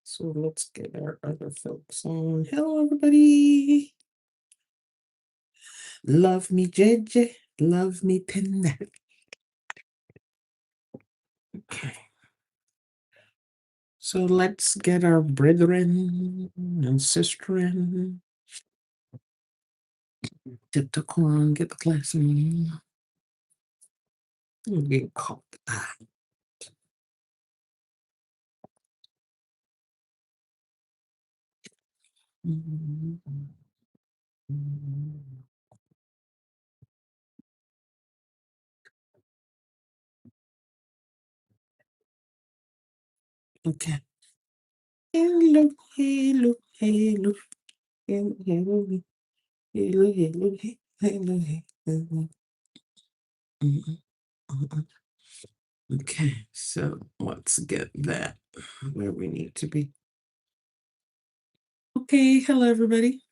So let's get our other folks on. Hello, everybody. Love me, JJ. Love me, tender. Okay. So let's get our brethren and sisterin. Get the corn, get the class in. We'll get caught. Okay. Hello, hello, hello, hello, hello, hello, hello, hello, hello. Okay, so let's get that where we need to be. Okay, hello everybody.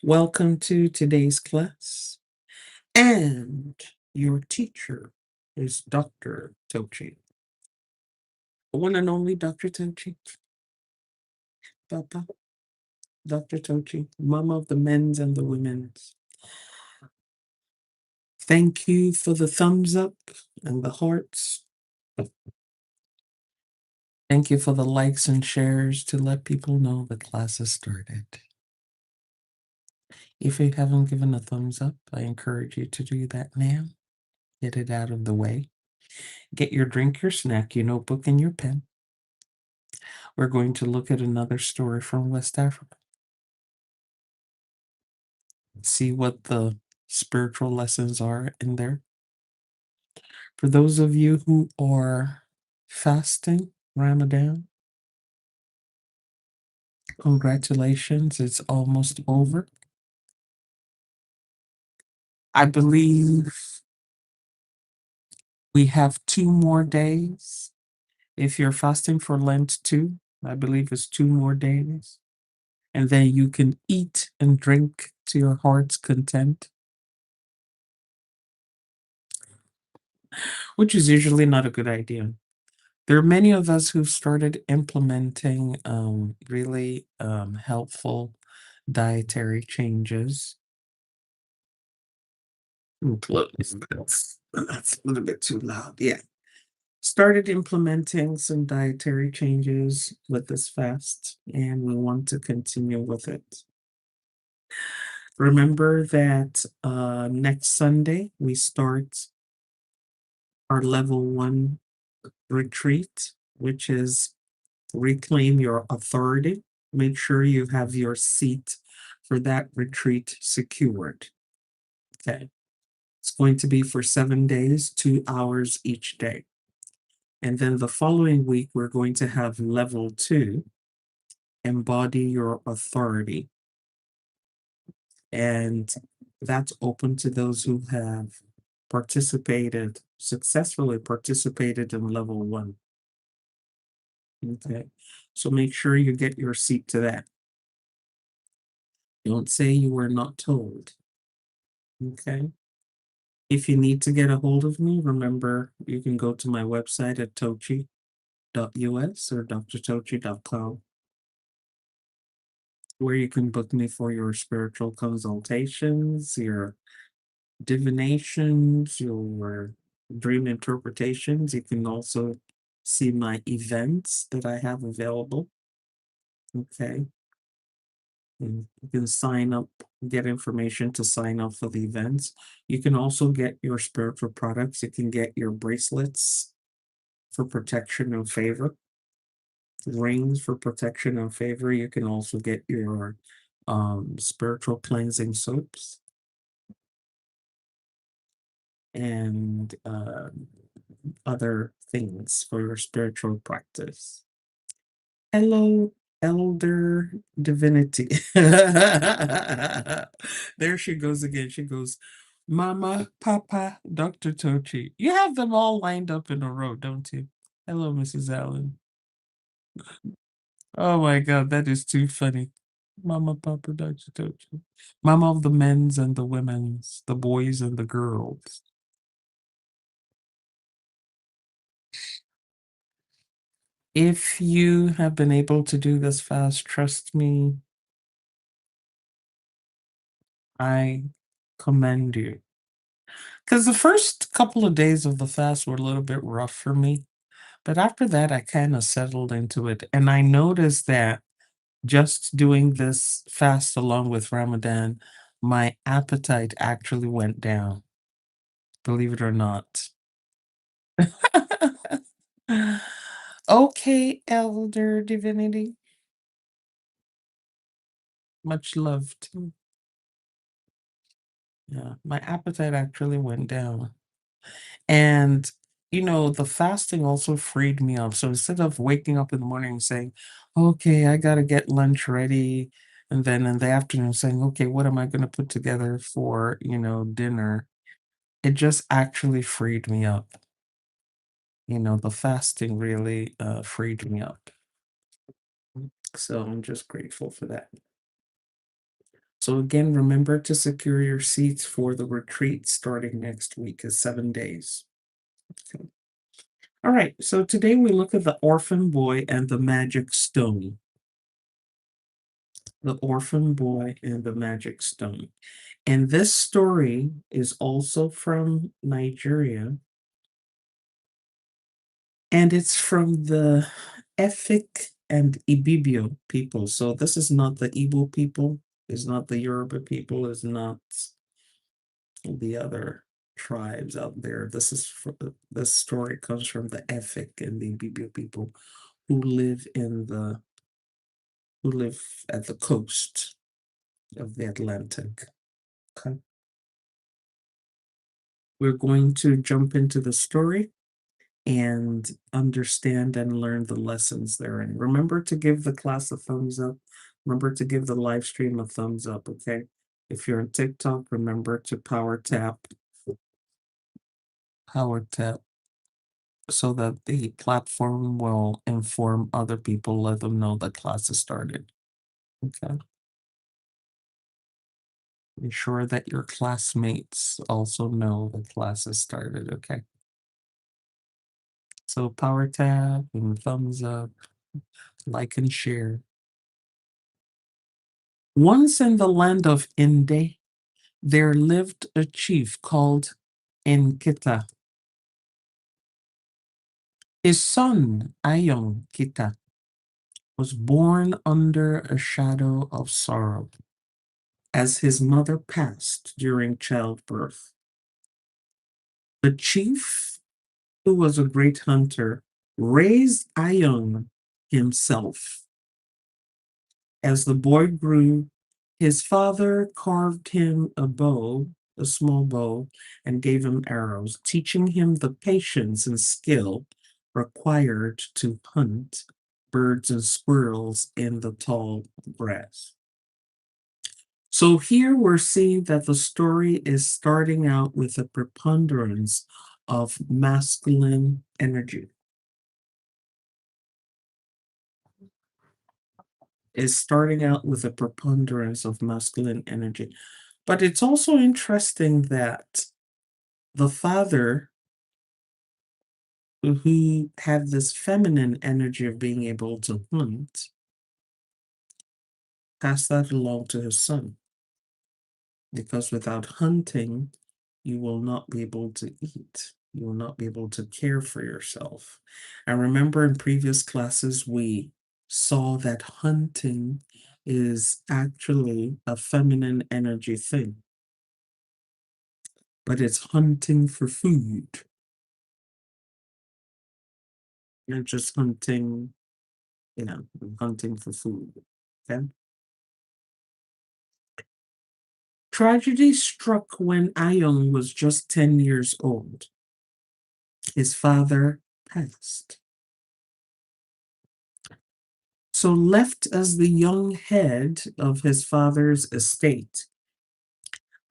Welcome to today's class. And your teacher is Dr. Tochi. The one and only Dr. Tochi. Papa. Dr. Tochi, mama of the men's and the women's. Thank you for the thumbs up and the hearts. Thank you for the likes and shares to let people know the class has started. If you haven't given a thumbs up, I encourage you to do that now. Get it out of the way. Get your drink, your snack, your notebook, and your pen. We're going to look at another story from West Africa. See what the spiritual lessons are in there. For those of you who are fasting Ramadan, congratulations, it's almost over. I believe we have 2 more days. If you're fasting for Lent too, I believe it's 2 more days. And then you can eat and drink to your heart's content, which is usually not a good idea. There are many of us who've started implementing really helpful dietary changes. Close. That's a little bit too loud. Yeah. Started implementing some dietary changes with this fast, and we want to continue with it. Remember that next Sunday we start our level 1 retreat, which is reclaim your authority. Make sure you have your seat for that retreat secured. Okay. It's going to be for 7 days, 2 hours each day. And then the following week, we're going to have level 2, embody your authority. And that's open to those who have successfully participated in level 1. Okay. So make sure you get your seat to that. Don't say you were not told. Okay. If you need to get a hold of me, remember you can go to my website at tochi.us or drtochi.com, where you can book me for your spiritual consultations, your divinations, your dream interpretations. You can also see my events that I have available. Okay. And you can sign up, get information to sign up for the events. You can also get your spiritual products. You can get your bracelets for protection and favor, rings for protection and favor. You can also get your spiritual cleansing soaps and other things for your spiritual practice. Hello, elder divinity. There she goes again. She goes, Mama, Papa, Dr. Tochi. You have them all lined up in a row, don't you? Hello, Mrs. Allen. Oh my God, that is too funny. Mama, Papa, Dr. Tochi. Mama of the men's and the women's, the boys and the girls. If you have been able to do this fast, trust me, I commend you. Because the first couple of days of the fast were a little bit rough for me. But after that, I kind of settled into it. And I noticed that just doing this fast along with Ramadan, my appetite actually went down, believe it or not. Okay, Elder Divinity. Much loved. Yeah, my appetite actually went down. And, the fasting also freed me up. So instead of waking up in the morning and saying, okay, I got to get lunch ready. And then in the afternoon saying, okay, what am I going to put together for, dinner? It just actually freed me up. The fasting really freed me up. So I'm just grateful for that. So again, remember to secure your seats for the retreat starting next week is 7 days. Okay. All right, so today we look at the orphan boy and the magic stone. The orphan boy and the magic stone. And this story is also from Nigeria. And it's from the Efik and Ibibio people. So this is not the Igbo people, it's not the Yoruba people, it's not the other tribes out there. This story comes from the Efik and the Ibibio people who live at the coast of the Atlantic. Okay. We're going to jump into the story and understand and learn the lessons therein. Remember to give the class a thumbs up. Remember to give the live stream a thumbs up, okay? If you're on TikTok, remember to power tap, so that the platform will inform other people, let them know the class has started. Okay. Ensure that your classmates also know the class has started, okay? So power tap and thumbs up, like and share. Once in the land of Inde, there lived a chief called Nkita. His son, Ayong Kita, was born under a shadow of sorrow as his mother passed during childbirth. The chief, who was a great hunter, raised Ayong himself. As the boy grew, his father carved him a small bow, and gave him arrows, teaching him the patience and skill required to hunt birds and squirrels in the tall grass. So here we're seeing that the story is starting out with a preponderance of masculine energy. Is starting out with a preponderance of masculine energy. But it's also interesting that the father, who had this feminine energy of being able to hunt, passed that along to his son. Because without hunting, you will not be able to eat. You will not be able to care for yourself. And remember, in previous classes, we saw that hunting is actually a feminine energy thing, but it's hunting for food. You're just hunting, hunting for food. Okay. Tragedy struck when Ayong was just 10 years old. His father passed. So, left as the young head of his father's estate,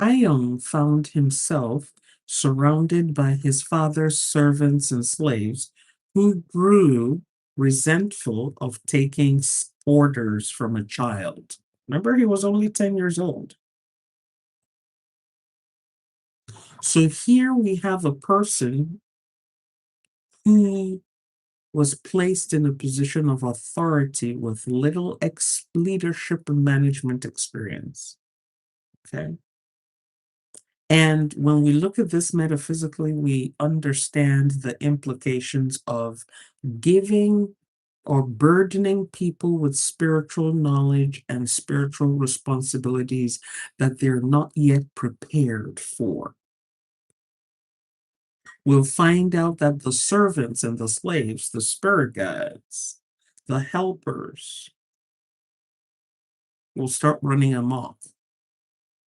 Ayong found himself surrounded by his father's servants and slaves who grew resentful of taking orders from a child. Remember, he was only 10 years old. So here we have a person who was placed in a position of authority with little leadership and management experience. Okay. And when we look at this metaphysically, we understand the implications of giving or burdening people with spiritual knowledge and spiritual responsibilities that they're not yet prepared for. We'll find out that the servants and the slaves, the spirit guides, the helpers, will start running amok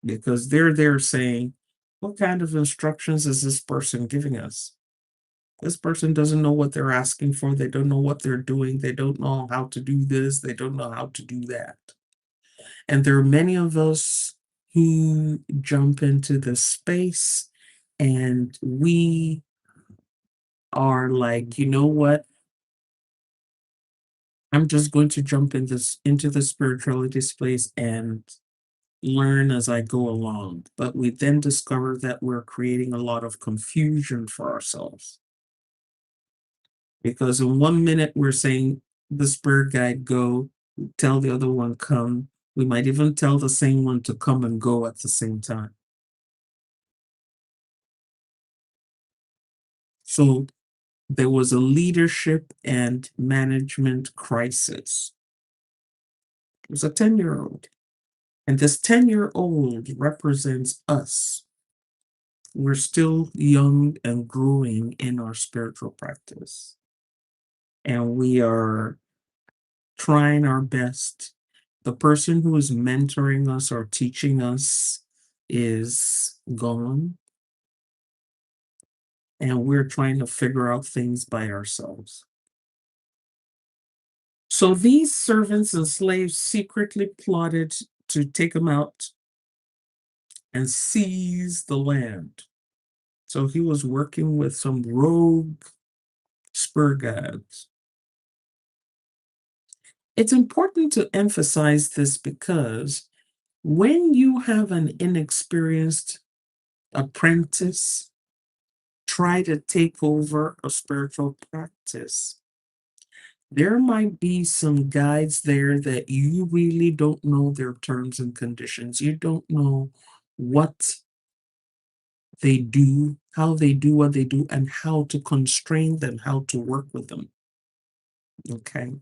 because they're there saying, what kind of instructions is this person giving us? This person doesn't know what they're asking for. They don't know what they're doing. They don't know how to do this. They don't know how to do that. And there are many of us who jump into this space and we are like, you know what? I'm just going to jump into the spirituality space and learn as I go along. But we then discover that we're creating a lot of confusion for ourselves. Because in 1 minute we're saying the spirit guide go, tell the other one come. We might even tell the same one to come and go at the same time. So there was a leadership and management crisis. It was a 10-year-old. And this 10-year-old represents us. We're still young and growing in our spiritual practice. And we are trying our best. The person who is mentoring us or teaching us is gone. And we're trying to figure out things by ourselves. So these servants and slaves secretly plotted to take him out and seize the land. So he was working with some rogue spur guides. It's important to emphasize this because when you have an inexperienced apprentice try to take over a spiritual practice, there might be some guides there that you really don't know their terms and conditions. You don't know what they do, how they do what they do, and how to constrain them, how to work with them. Okay.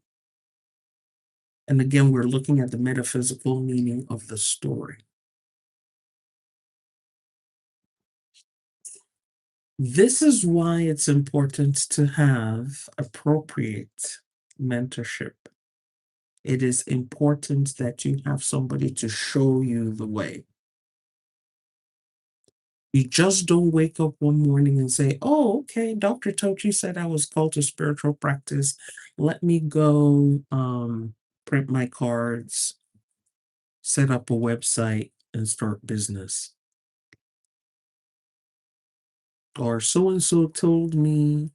And again, we're looking at the metaphysical meaning of the story. This is why it's important to have appropriate mentorship. It is important that you have somebody to show you the way. You just don't wake up one morning and say, oh, okay, Dr. Tochi said I was called to spiritual practice. Let me go print my cards, set up a website, and start business. Or so-and-so told me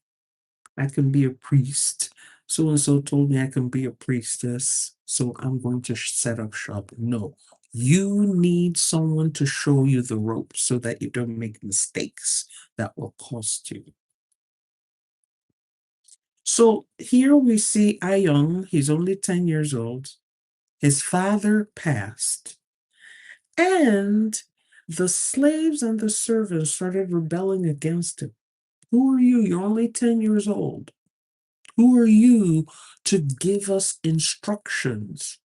I can be a priest. So-and-so told me I can be a priestess, so I'm going to set up shop. No, you need someone to show you the ropes so that you don't make mistakes that will cost you. So here we see Ayong, he's only 10 years old. His father passed. And the slaves and the servants started rebelling against him. Who are you? You're only 10 years old. Who are you to give us instructions?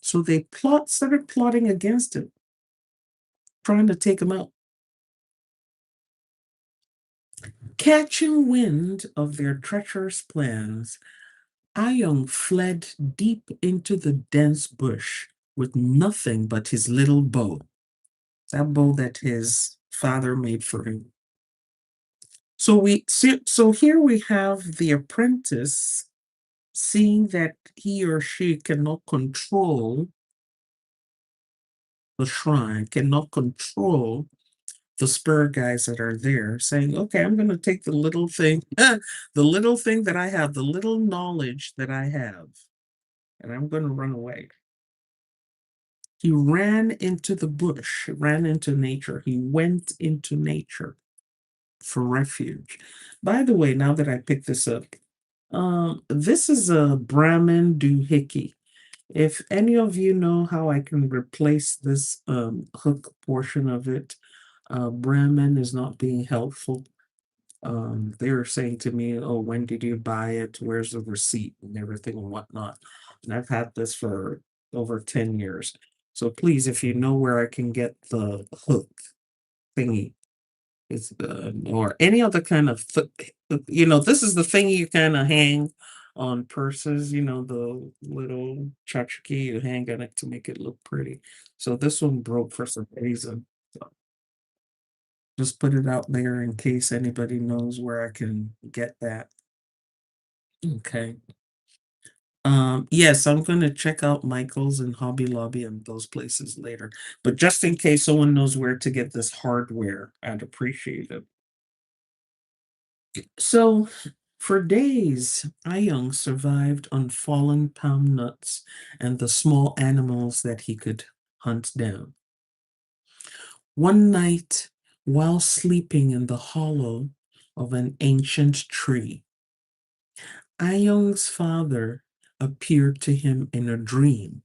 So they started plotting against him, trying to take him out. Catching wind of their treacherous plans, Ayong fled deep into the dense bush with nothing but his little bow, that bow that his father made for him. So here we have the apprentice seeing that he or she cannot control the shrine, cannot control the spirit guides that are there, saying, okay, I'm going to take the little thing, the little thing that I have, the little knowledge that I have, and I'm going to run away. He ran into the bush, ran into nature. He went into nature for refuge. By the way, now that I picked this up, This is a Brahmin doohickey. If any of you know how I can replace this hook portion of it, Brahmin is not being helpful. They were saying to me, "Oh, when did you buy it? Where's the receipt and everything and whatnot?" And I've had this for over 10 years. So please, if you know where I can get the hook thingy, it's or any other kind of this is the thing you kind of hang on purses, the little tchotchke you hang on it to make it look pretty. So this one broke for some reason. So just put it out there in case anybody knows where I can get that. Okay. Yes, I'm gonna check out Michael's and Hobby Lobby and those places later. But just in case someone knows where to get this hardware, I'd appreciate it. So, for days, Ayung survived on fallen palm nuts and the small animals that he could hunt down. One night, while sleeping in the hollow of an ancient tree, Ayung's father appeared to him in a dream.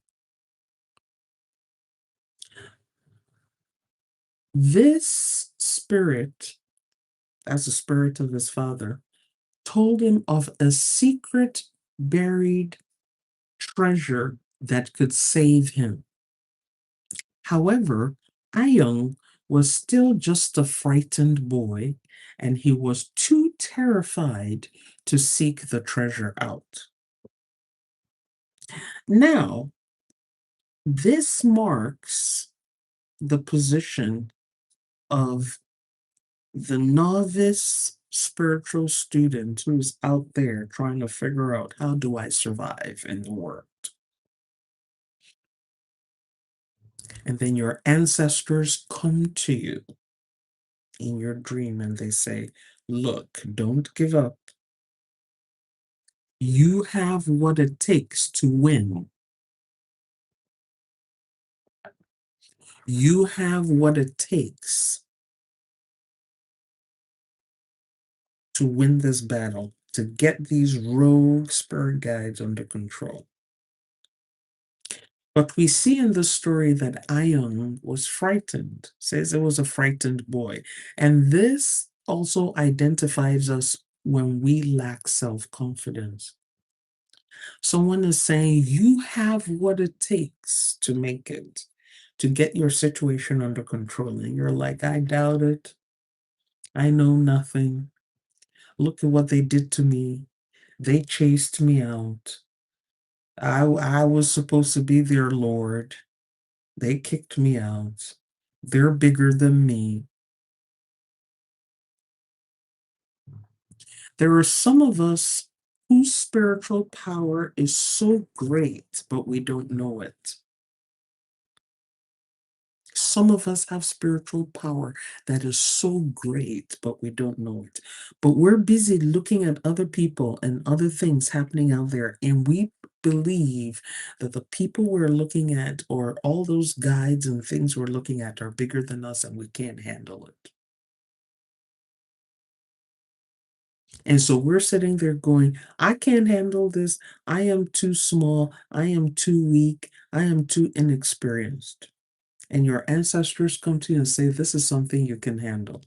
This spirit, as the spirit of his father, told him of a secret buried treasure that could save him. However, Ayung was still just a frightened boy, and he was too terrified to seek the treasure out. Now, this marks the position of the novice spiritual student who's out there trying to figure out, how do I survive in the world? And then your ancestors come to you in your dream and they say, look, don't give up. You have what it takes to win. You have what it takes to win this battle, to get these rogue spirit guides under control. But we see in the story that Ayun was frightened, says it was a frightened boy. And this also identifies us when we lack self-confidence. Someone is saying, you have what it takes to make it, to get your situation under control. And you're like, I doubt it. I know nothing. Look at what they did to me. They chased me out. I was supposed to be their lord. They kicked me out. They're bigger than me. There are some of us whose spiritual power is so great, but we don't know it. Some of us have spiritual power that is so great, but we don't know it. But we're busy looking at other people and other things happening out there, and we believe that the people we're looking at or all those guides and things we're looking at are bigger than us and we can't handle it. And so we're sitting there going, I can't handle this. I am too small. I am too weak. I am too inexperienced. And your ancestors come to you and say, this is something you can handle.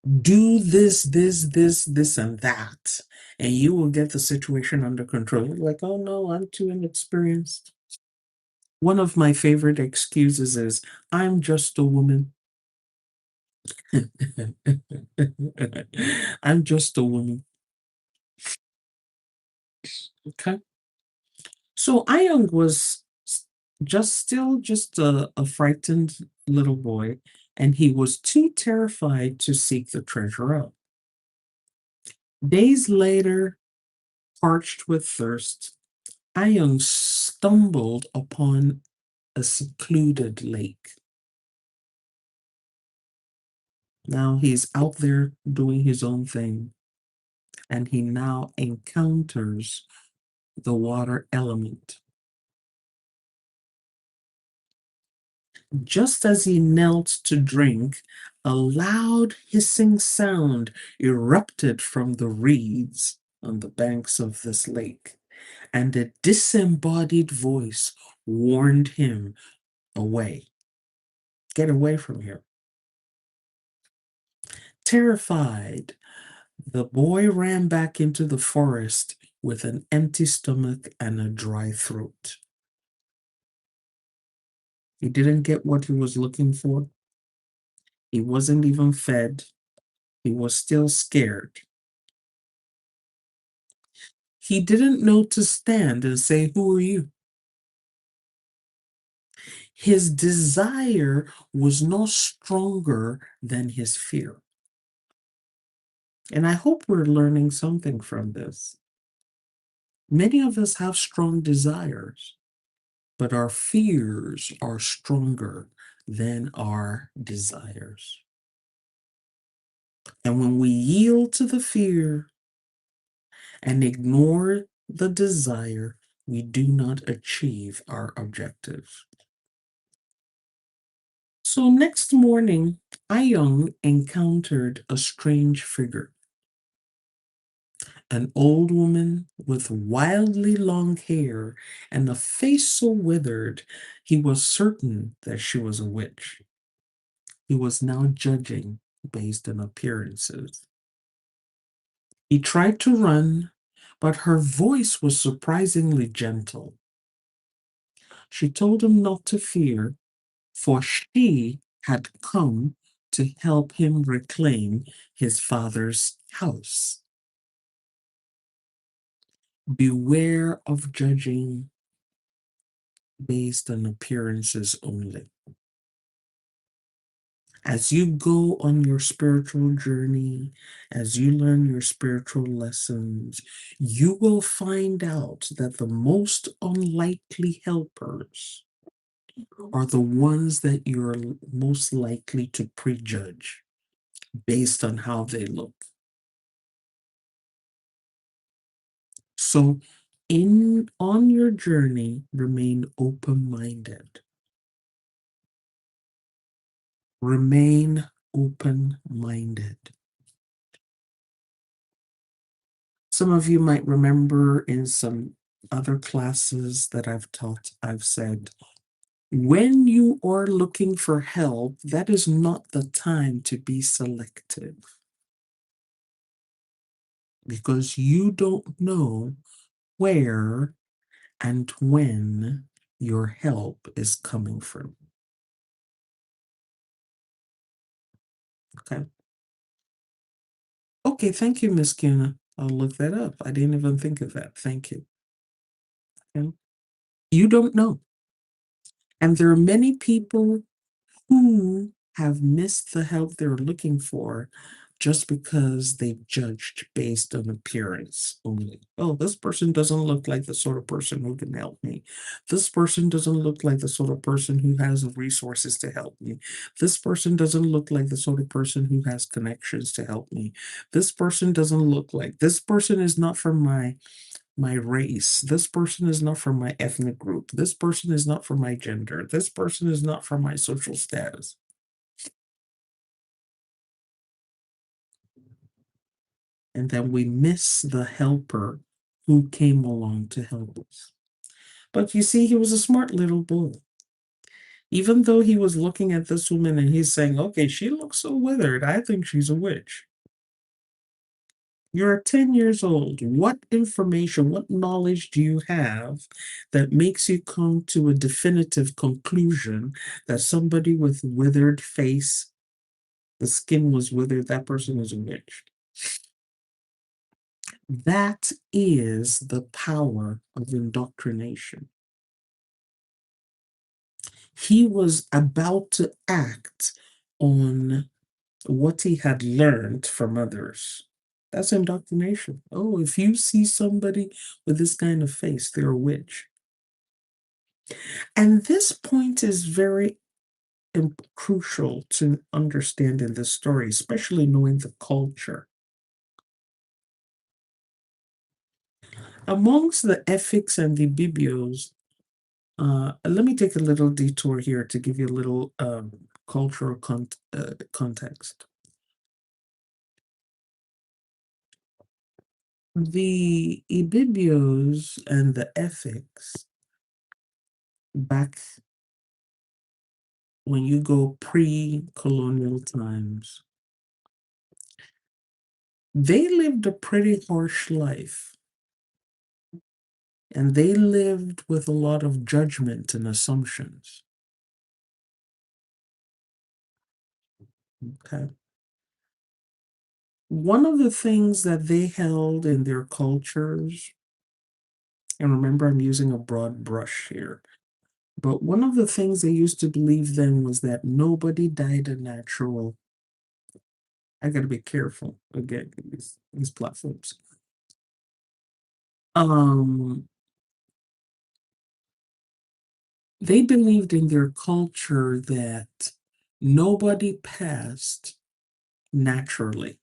Do this, and that, and you will get the situation under control. You're like, oh no, I'm too inexperienced. One of my favorite excuses is, I'm just a woman. I'm just a woman. Okay. So Ayung was just a frightened little boy, and he was too terrified to seek the treasure out. Days later, parched with thirst, Ayung stumbled upon a secluded lake. Now he's out there doing his own thing, and he now encounters the water element. Just as he knelt to drink, A loud hissing sound erupted from the reeds on the banks of this lake, and a disembodied voice warned him away. Get away from here. Terrified, the boy ran back into the forest with an empty stomach and a dry throat. He didn't get what he was looking for. He wasn't even fed. He was still scared. He didn't know to stand and say, "Who are you?" His desire was no stronger than his fear. And I hope we're learning something from this. Many of us have strong desires, but our fears are stronger than our desires. And when we yield to the fear and ignore the desire, we do not achieve our objectives. So next morning, Ayong encountered a strange figure. An old woman with wildly long hair and a face so withered, he was certain that she was a witch. He was now judging based on appearances. He tried to run, but her voice was surprisingly gentle. She told him not to fear, for she had come to help him reclaim his father's house. Beware of judging based on appearances only. As you go on your spiritual journey, as you learn your spiritual lessons, you will find out that the most unlikely helpers are the ones that you're most likely to prejudge based on how they look. So, on your journey, remain open-minded. Remain open-minded. Some of you might remember in some other classes that I've taught, I've said, when you are looking for help, that is not the time to be selective, because you don't know where and when your help is coming from. Okay. Okay, thank you, Miss Kuna. I'll look that up. I didn't even think of that. Thank you. Okay. You don't know. And there are many people who have missed the help they're looking for just because they judged based on appearance only. Oh, this person doesn't look like the sort of person who can help me. This person doesn't look like the sort of person who has the resources to help me. This person doesn't look like the sort of person who has connections to help me. This person doesn't look like, this person is not from my race. This person is not from my ethnic group. This person is not from my gender. This person is not from my social status. And then we miss the helper who came along to help us. But you see, he was a smart little boy. Even though he was looking at this woman and he's saying, okay, she looks so withered, I think she's a witch. You're 10 years old. What information, what knowledge do you have that makes you come to a definitive conclusion that somebody with withered face, the skin was withered, that person is a witch? That is the power of indoctrination. He was about to act on what he had learned from others. That's indoctrination. Oh, if you see somebody with this kind of face, they're a witch. And this point is very crucial to understand in this story, especially knowing the culture. Amongst the ethics and the biblios, let me take a little detour here to give you a little cultural context. The ibibios and the ethics back when you go pre-colonial times, they lived a pretty harsh life. And they lived with a lot of judgment and assumptions. Okay. One of the things that they held in their cultures, and remember, I'm using a broad brush here, but one of the things they used to believe then was that nobody died a natural. I got to be careful again, these platforms. They believed in their culture that nobody passed naturally.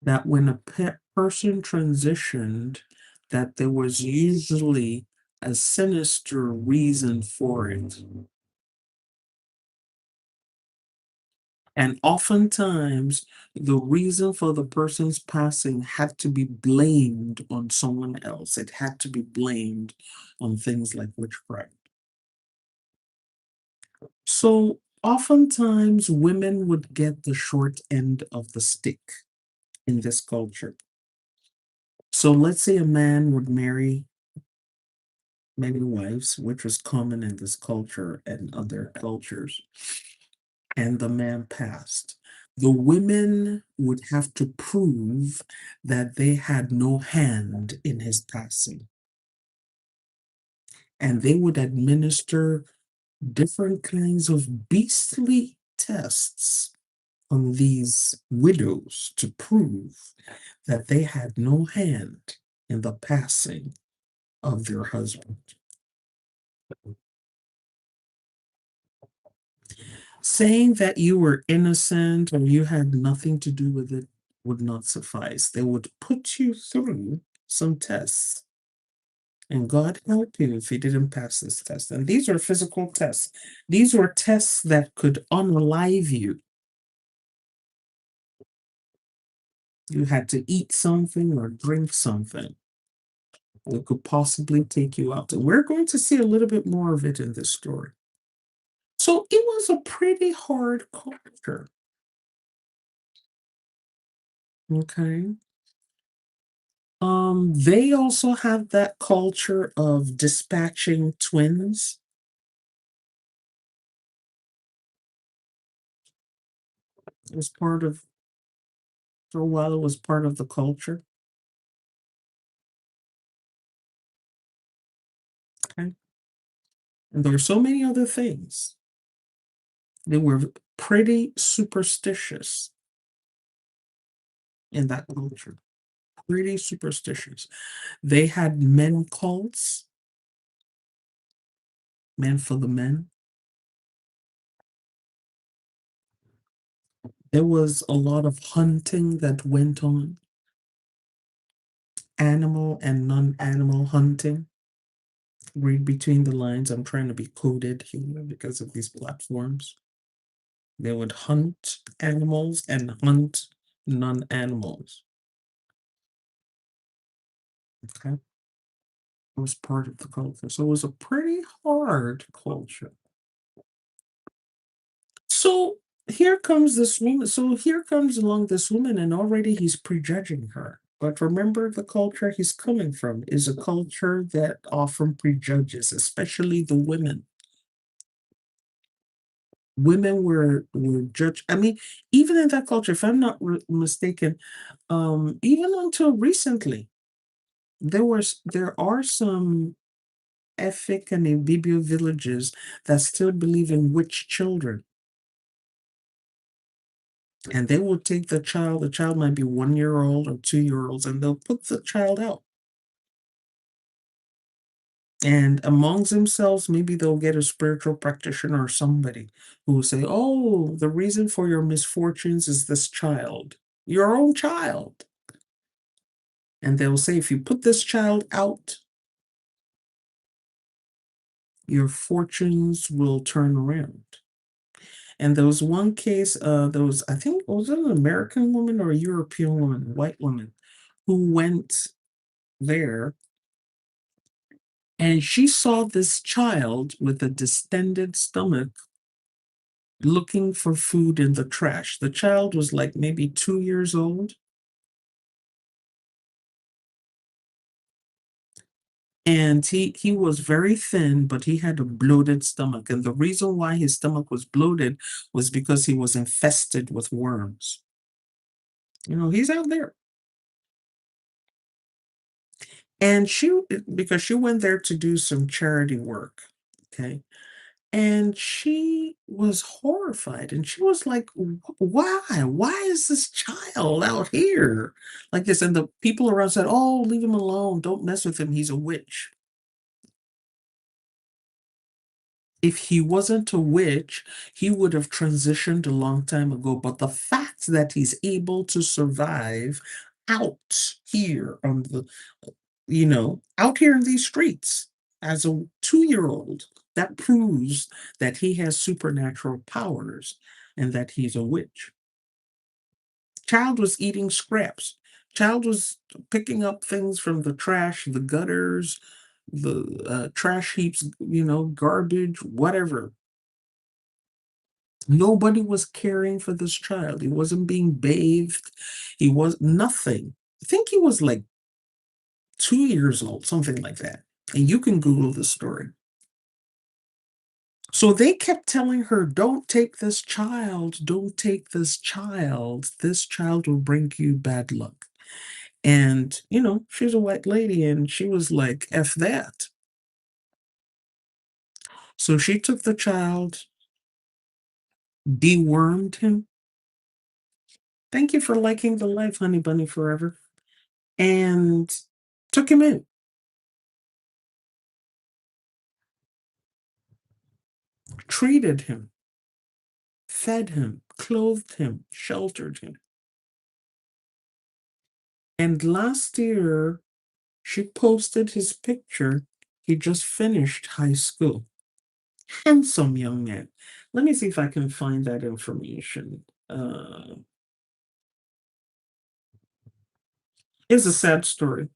That when a person transitioned, that there was usually a sinister reason for it. And oftentimes, the reason for the person's passing had to be blamed on someone else. It had to be blamed on things like witchcraft. So oftentimes, women would get the short end of the stick in this culture. So let's say a man would marry many wives, which was common in this culture and other cultures, and the man passed. The women would have to prove that they had no hand in his passing. And they would administer different kinds of beastly tests on these widows to prove that they had no hand in the passing of their husband. Saying that you were innocent or you had nothing to do with it would not suffice. They would put you through some tests. And God help you if you didn't pass this test. And these are physical tests. These were tests that could unalive you. You had to eat something or drink something that could possibly take you out. And we're going to see a little bit more of it in this story. So it was a pretty hard culture. Okay. They also have that culture of dispatching twins. It was part of, for a while, it was part of the culture. Okay. And there are so many other things. They were pretty superstitious in that culture. Pretty superstitious. They had men cults, men for the men. There was a lot of hunting that went on, animal and non-animal hunting. Read between the lines. I'm trying to be coded here because of these platforms. They would hunt animals and hunt non-animals. Okay. It was part of the culture. So it was a pretty hard culture. So here comes this woman. So here comes along this woman, and already he's prejudging her. But remember, the culture he's coming from is a culture that often prejudges, especially the women. Women were judged. I mean, even in that culture, if I'm not mistaken, even until recently, there are some Efik and Ibibio villages that still believe in witch children. And they will take the child might be 1 year old or 2 year olds, and they'll put the child out. And amongst themselves, maybe they'll get a spiritual practitioner or somebody who will say, oh, the reason for your misfortunes is this child, your own child. And they'll say, if you put this child out, your fortunes will turn around. And there was one case, there was, I think, was it an American woman or a European woman, a white woman, who went there and she saw this child with a distended stomach looking for food in the trash. The child was like maybe 2 years old. And he was very thin, but he had a bloated stomach. And the reason why his stomach was bloated was because he was infested with worms. You know, he's out there. And because she went there to do some charity work, okay? And she was horrified, and she was like, Why? Why is this child out here like this?" And the people around said, "Oh, leave him alone. Don't mess with him. He's a witch." If he wasn't a witch, he would have transitioned a long time ago. But the fact that he's able to survive out here on the, out here in these streets as a 2-year-old, that proves that he has supernatural powers and that he's a witch. Child was eating scraps. Child was picking up things from the trash, the gutters, the trash heaps, garbage, whatever. Nobody was caring for this child. He wasn't being bathed. He was nothing. I think he was like 2 years old, something like that. And you can Google the story. So they kept telling her, "Don't take this child. Don't take this child. This child will bring you bad luck." And, she's a white lady and she was like, "F that." So she took the child, dewormed him. Thank you for liking the life, honey bunny forever. And took him in. Treated him, fed him, clothed him, sheltered him. And last year, she posted his picture. He just finished high school. Handsome young man. Let me see if I can find that information. It's a sad story.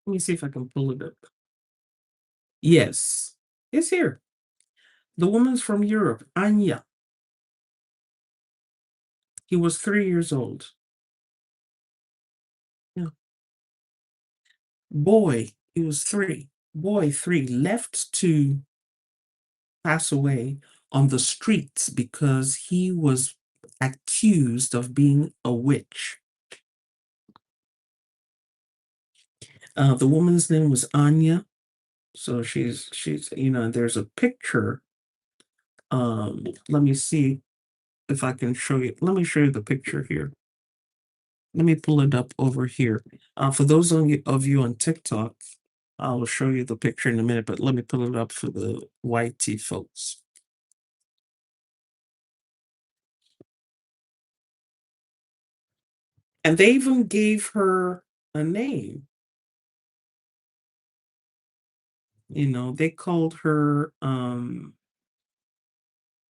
Let me see if I can pull it up. Yes, it's here. The woman's from Europe, Anya. He was 3 years old. Yeah. Boy, he was 3. Boy, 3, left to pass away on the streets because he was accused of being a witch. The woman's name was Anya. So she's there's a picture. Let me see if I can show you. Let me show you the picture here. Let me pull it up over here. For those of you on TikTok, I'll show you the picture in a minute, but let me pull it up for the YT folks. And they even gave her a name. They called her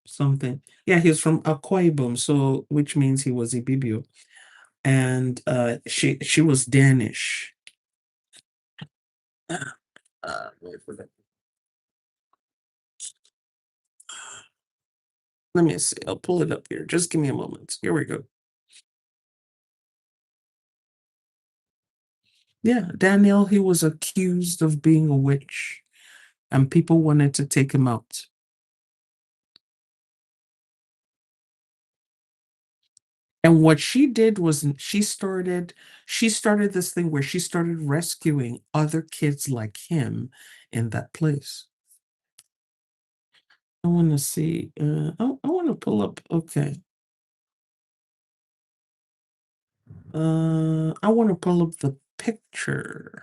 something. Yeah, he's from Akwa Ibom, so which means he was Ibibio. And she was Danish. Wait for that. Let me see. I'll pull it up here. Just give me a moment. Here we go. Yeah, Daniel, he was accused of being a witch, and people wanted to take him out. And what she did was she started this thing where she started rescuing other kids like him in that place. I want to see. I want to pull up. Okay. I want to pull up the picture.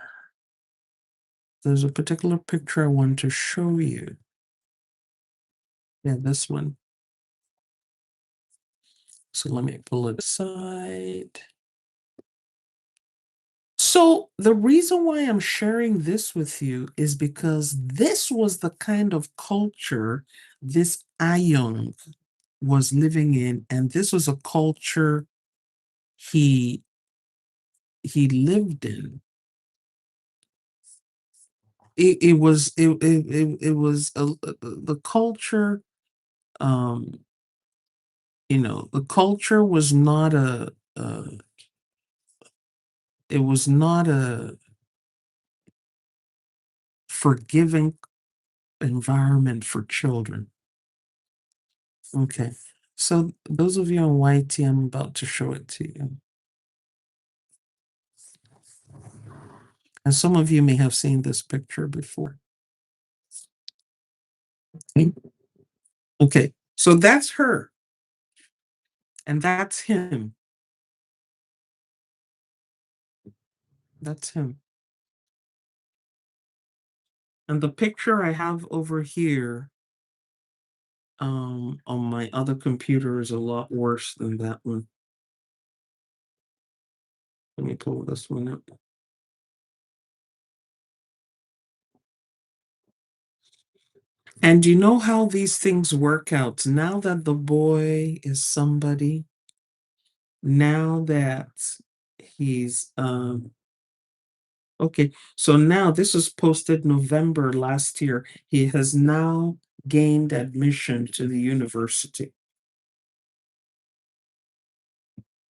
There's a particular picture I want to show you. Yeah, this one. So let me pull it aside. So the reason why I'm sharing this with you is because this was the kind of culture this Ayung was living in, and this was a culture he lived in. It was the culture. Um, the culture was not it was not a forgiving environment for children. Okay, so those of you on YT, I'm about to show it to you. And some of you may have seen this picture before. Okay, so that's her. And that's him. That's him. And the picture I have over here on my other computer is a lot worse than that one. Let me pull this one up. And you know how these things work out. Now that the boy is somebody, now that he's okay, so now this was posted November last year. He has now gained admission to the university.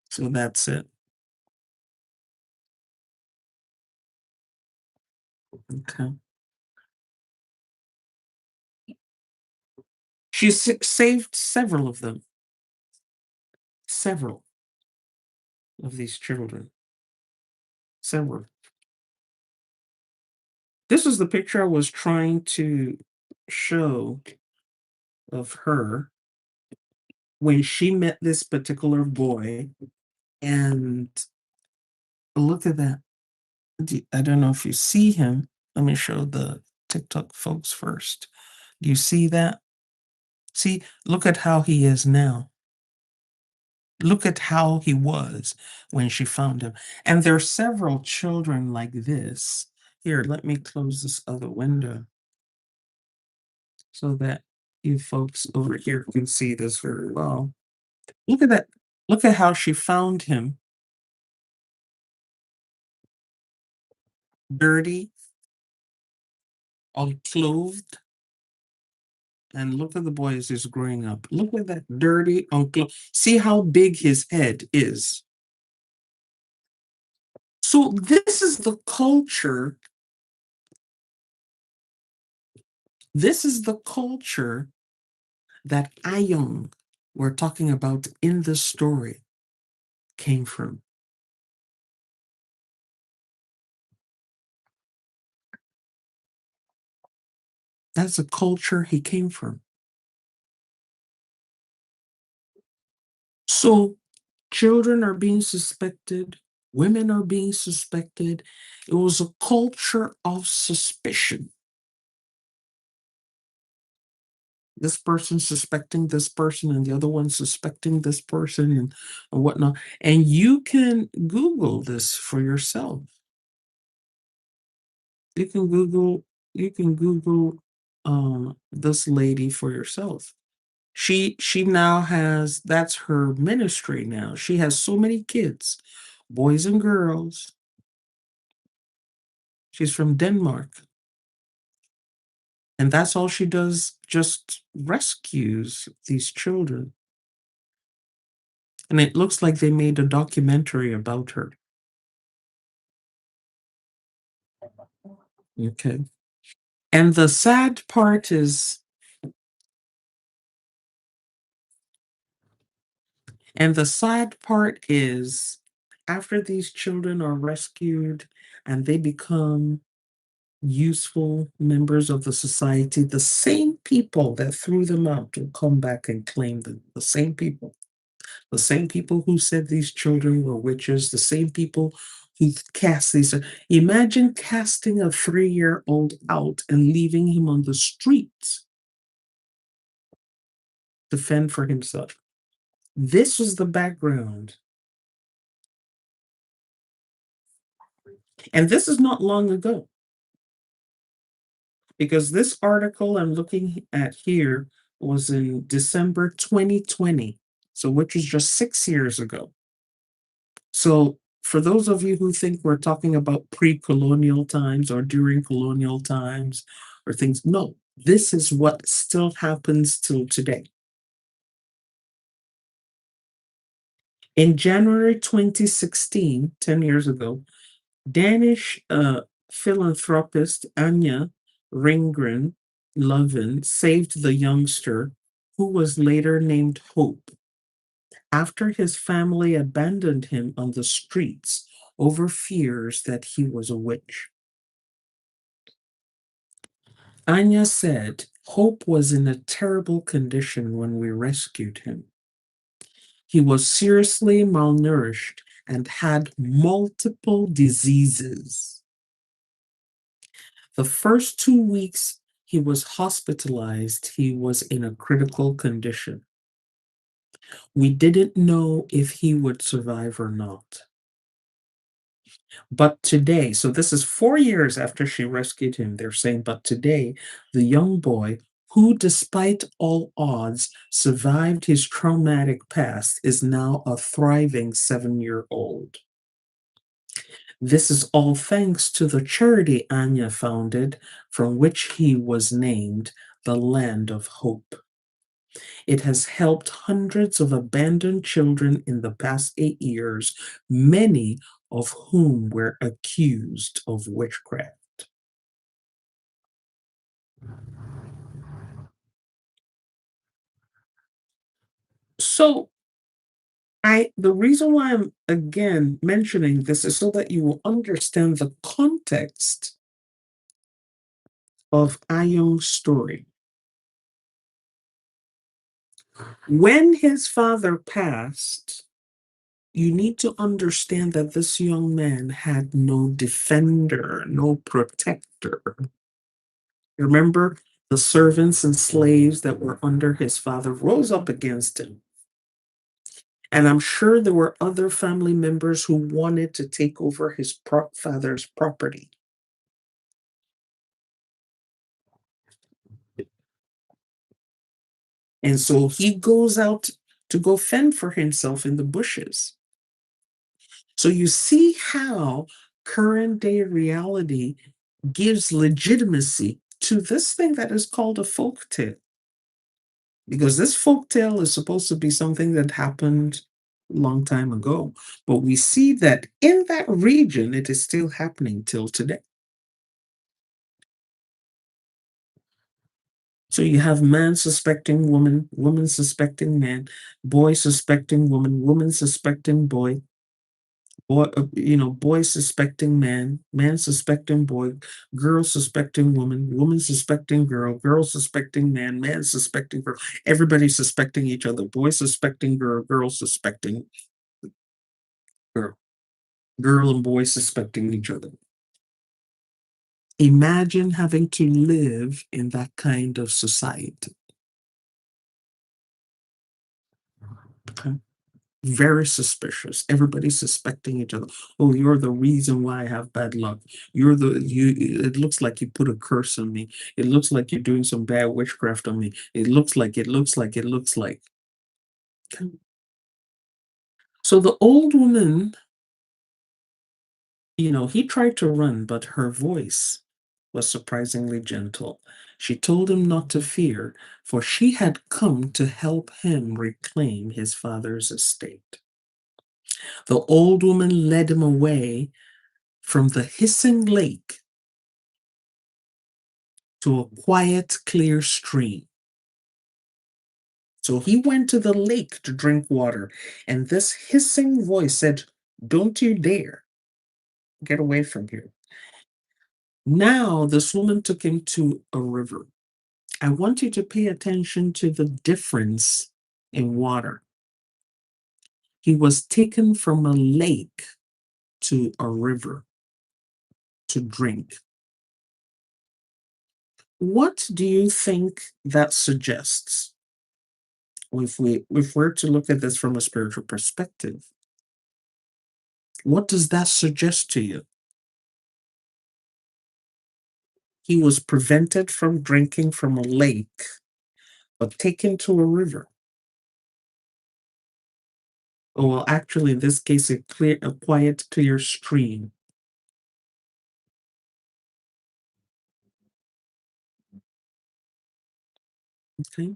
So that's it. Okay. She saved several of them. Several of these children. Several. This was the picture I was trying to show of her when she met this particular boy. And look at that. I don't know if you see him. Let me show the TikTok folks first. Do you see that? See, look at how he is now. Look at how he was when she found him. And there are several children like this. Here, let me close this other window so that you folks over here can see this very well. Look at that. Look at how she found him. Dirty, unclothed. And look at the boy as he's growing up. Look at that dirty, unclothed. See how big his head is. So this is the culture. This is the culture that Ayong, we're talking about in the story, came from. That's the culture he came from. So children are being suspected, women are being suspected. It was a culture of suspicion. This person suspecting this person and the other one suspecting this person and whatnot. And you can Google this for yourself. You can Google this lady for yourself. She now has, that's her ministry now. She has so many kids, boys and girls. She's from Denmark. And that's all she does, just rescues these children. And it looks like they made a documentary about her. Okay. And the sad part is, after these children are rescued and they become useful members of the society, the same people that threw them out will come back and claim them. The same people. The same people who said these children were witches, the same people who cast these. Imagine casting a 3-year-old out and leaving him on the streets to fend for himself. This was the background. And this is not long ago, because this article I'm looking at here was in December 2020, so which is just 6 years ago. So for those of you who think we're talking about pre-colonial times or during colonial times or things, no, this is what still happens till today. In January 2016, 10 years ago, Danish philanthropist Anja Ringgren Lovin saved the youngster, who was later named Hope, after his family abandoned him on the streets over fears that he was a witch. Anya said Hope was in a terrible condition when we rescued him. He was seriously malnourished and had multiple diseases. The first 2 weeks he was hospitalized, he was in a critical condition. We didn't know if he would survive or not. But today, so this is 4 years after she rescued him, they're saying, but today, the young boy, who despite all odds survived his traumatic past, is now a thriving 7-year-old. This is all thanks to the charity Anya founded, from which he was named the Land of Hope. It has helped hundreds of abandoned children in the past 8 years, many of whom were accused of witchcraft. So, the reason why I'm again mentioning this is so that you will understand the context of Ayung's story. When his father passed, you need to understand that this young man had no defender, no protector. Remember, the servants and slaves that were under his father rose up against him. And I'm sure there were other family members who wanted to take over his father's property. And so he goes out to go fend for himself in the bushes. So you see how current day reality gives legitimacy to this thing that is called a folk tale. Because this folk tale is supposed to be something that happened a long time ago. But we see that in that region, it is still happening till today. So you have man suspecting woman, woman suspecting man, boy suspecting woman, woman suspecting boy, boy suspecting man, man suspecting boy, girl suspecting woman, woman suspecting girl, girl suspecting man, man suspecting girl. Everybody suspecting each other. Boy suspecting girl, girl suspecting girl, girl and boy suspecting each other. Imagine having to live in that kind of society. Okay. Very suspicious. Everybody's suspecting each other. Oh, you're the reason why I have bad luck. It looks like you put a curse on me. It looks like you're doing some bad witchcraft on me. It looks like. So the old woman, he tried to run, but her voice was surprisingly gentle. She told him not to fear, for she had come to help him reclaim his father's estate. The old woman led him away from the hissing lake to a quiet, clear stream. So he went to the lake to drink water, and this hissing voice said, "Don't you dare get away from here." Now, this woman took him to a river. I want you to pay attention to the difference in water. He was taken from a lake to a river to drink. What do you think that suggests? If we're to look at this from a spiritual perspective, what does that suggest to you? He was prevented from drinking from a lake, but taken to a river. Oh, well, actually, in this case, a quiet, clear stream. Okay.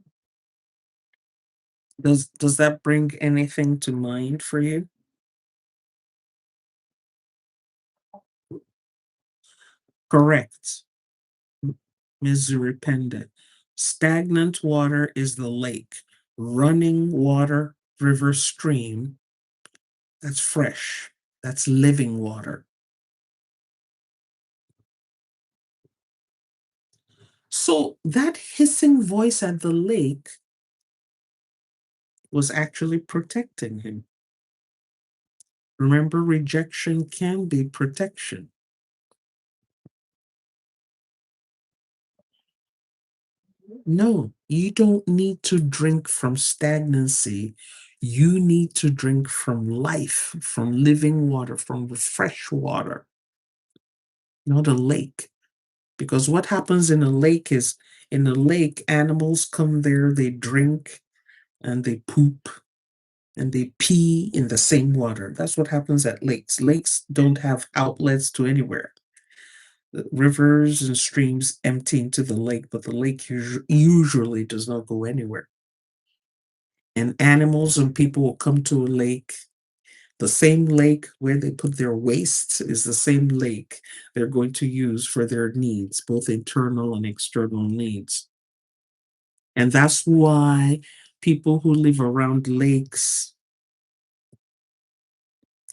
Does that bring anything to mind for you? Correct. Miseripenda. Stagnant water is the lake. Running water, river, stream, that's fresh. That's living water. So that hissing voice at the lake was actually protecting him. Remember, rejection can be protection. No, you don't need to drink from stagnancy. You need to drink from life, from living water, from the fresh water, not a lake. Because what happens in a lake is, in a lake, animals come there, they drink and they poop and they pee in the same water. That's what happens at lakes. Lakes don't have outlets to anywhere. The rivers and streams empty into the lake, but the lake usually does not go anywhere. And animals and people will come to a lake. The same lake where they put their waste is the same lake they're going to use for their needs, both internal and external needs. And that's why people who live around lakes,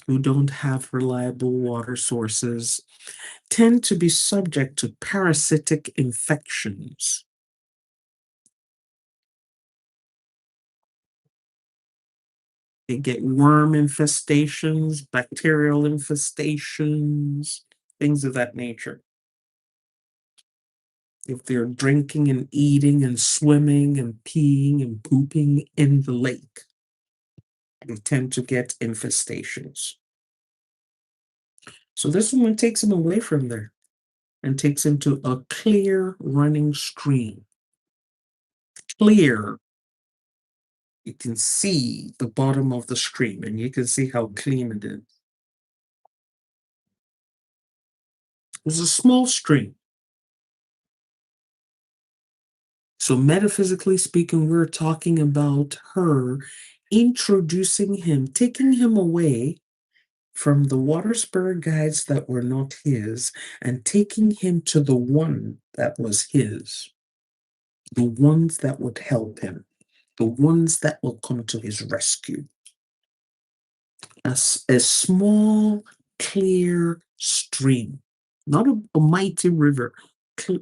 who don't have reliable water sources, tend to be subject to parasitic infections. They get worm infestations, bacterial infestations, things of that nature. If they're drinking and eating and swimming and peeing and pooping in the lake, they tend to get infestations. So this woman takes him away from there and takes him to a clear running stream. Clear. You can see the bottom of the stream and you can see how clean it is. It was a small stream. So, metaphysically speaking, we're talking about her introducing him, taking him away from the water spirit guides that were not his, and taking him to the one that was his, the ones that would help him, the ones that will come to his rescue. A small, clear stream, not a mighty river,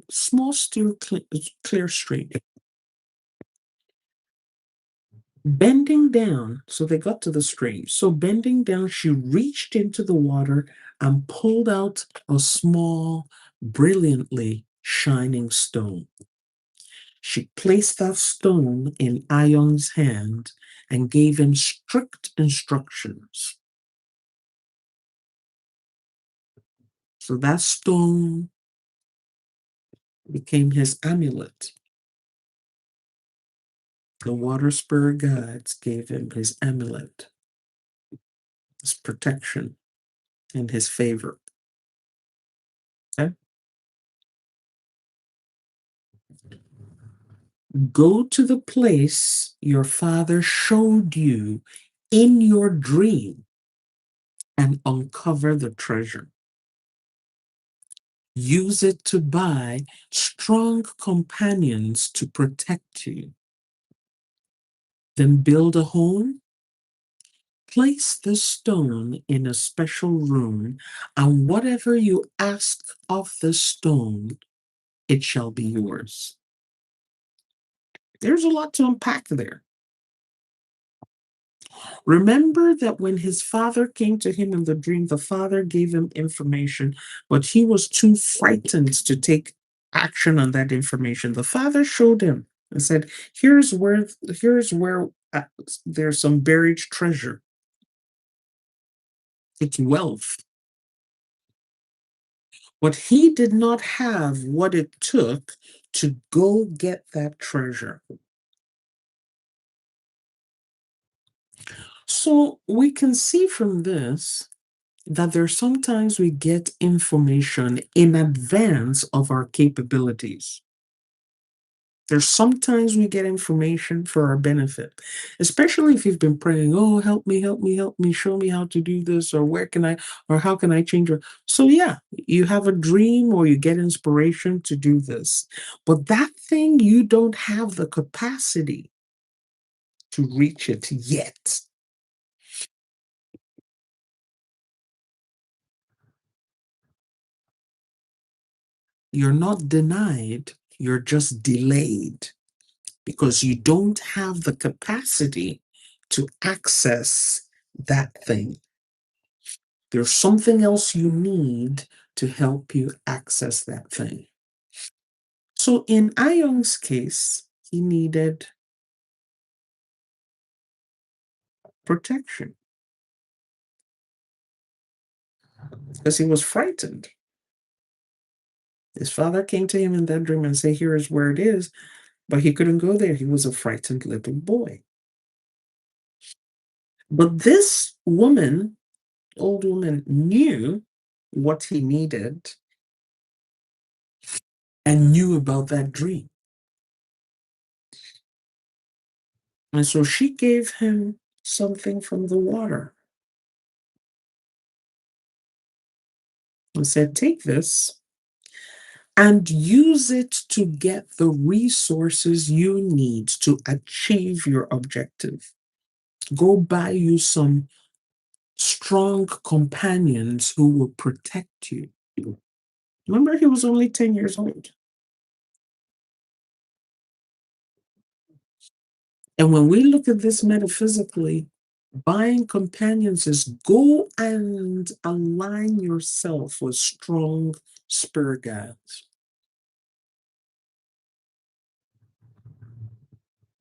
small, still clear stream. Bending down, so they got to the stream. So bending down, she reached into the water and pulled out a small, brilliantly shining stone. She placed that stone in Ion's hand and gave him strict instructions. So that stone became his amulet. The water spirit gods gave him his amulet, his protection, and his favor. Okay? Go to the place your father showed you in your dream and uncover the treasure. Use it to buy strong companions to protect you. Then build a home. Place the stone in a special room, and whatever you ask of the stone, it shall be yours. There's a lot to unpack there. Remember that when his father came to him in the dream, the father gave him information, but he was too frightened to take action on that information. The father showed him and said, here's where there's some buried treasure. It's wealth. But he did not have what it took to go get that treasure. So we can see from this that there's sometimes we get information in advance of our capabilities. There's sometimes we get information for our benefit, especially if you've been praying, oh, help me, help me, help me, show me how to do this, or where can I, or how can I change it? So, yeah, you have a dream or you get inspiration to do this. But that thing, you don't have the capacity to reach it yet. You're not denied, you're just delayed because you don't have the capacity to access that thing. There's something else you need to help you access that thing. So in Ayong's case, he needed protection because he was frightened. His father came to him in that dream and said, here is where it is, but he couldn't go there. He was a frightened little boy. But this woman, old woman, knew what he needed and knew about that dream. And so she gave him something from the water and said, take this and use it to get the resources you need to achieve your objective. Go buy you some strong companions who will protect you. Remember, he was only 10 years old. And when we look at this metaphysically, buying companions is go and align yourself with strong spirit guides.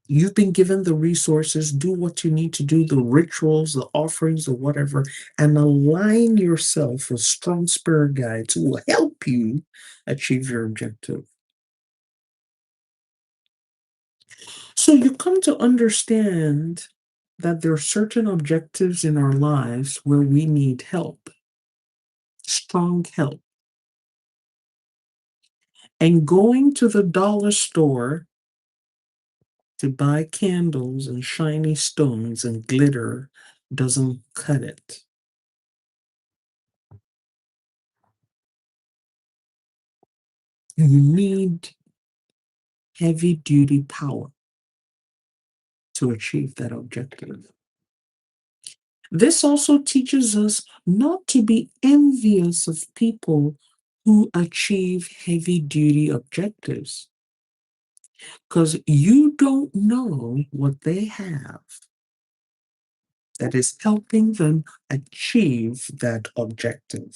You've been given the resources, do what you need to do, the rituals, the offerings, or whatever, and align yourself with strong spirit guides who will help you achieve your objective. So you come to understand that there are certain objectives in our lives where we need help, strong help. And going to the dollar store to buy candles and shiny stones and glitter doesn't cut it. You need heavy duty power to achieve that objective. This also teaches us not to be envious of people who achieve heavy duty objectives because you don't know what they have that is helping them achieve that objective.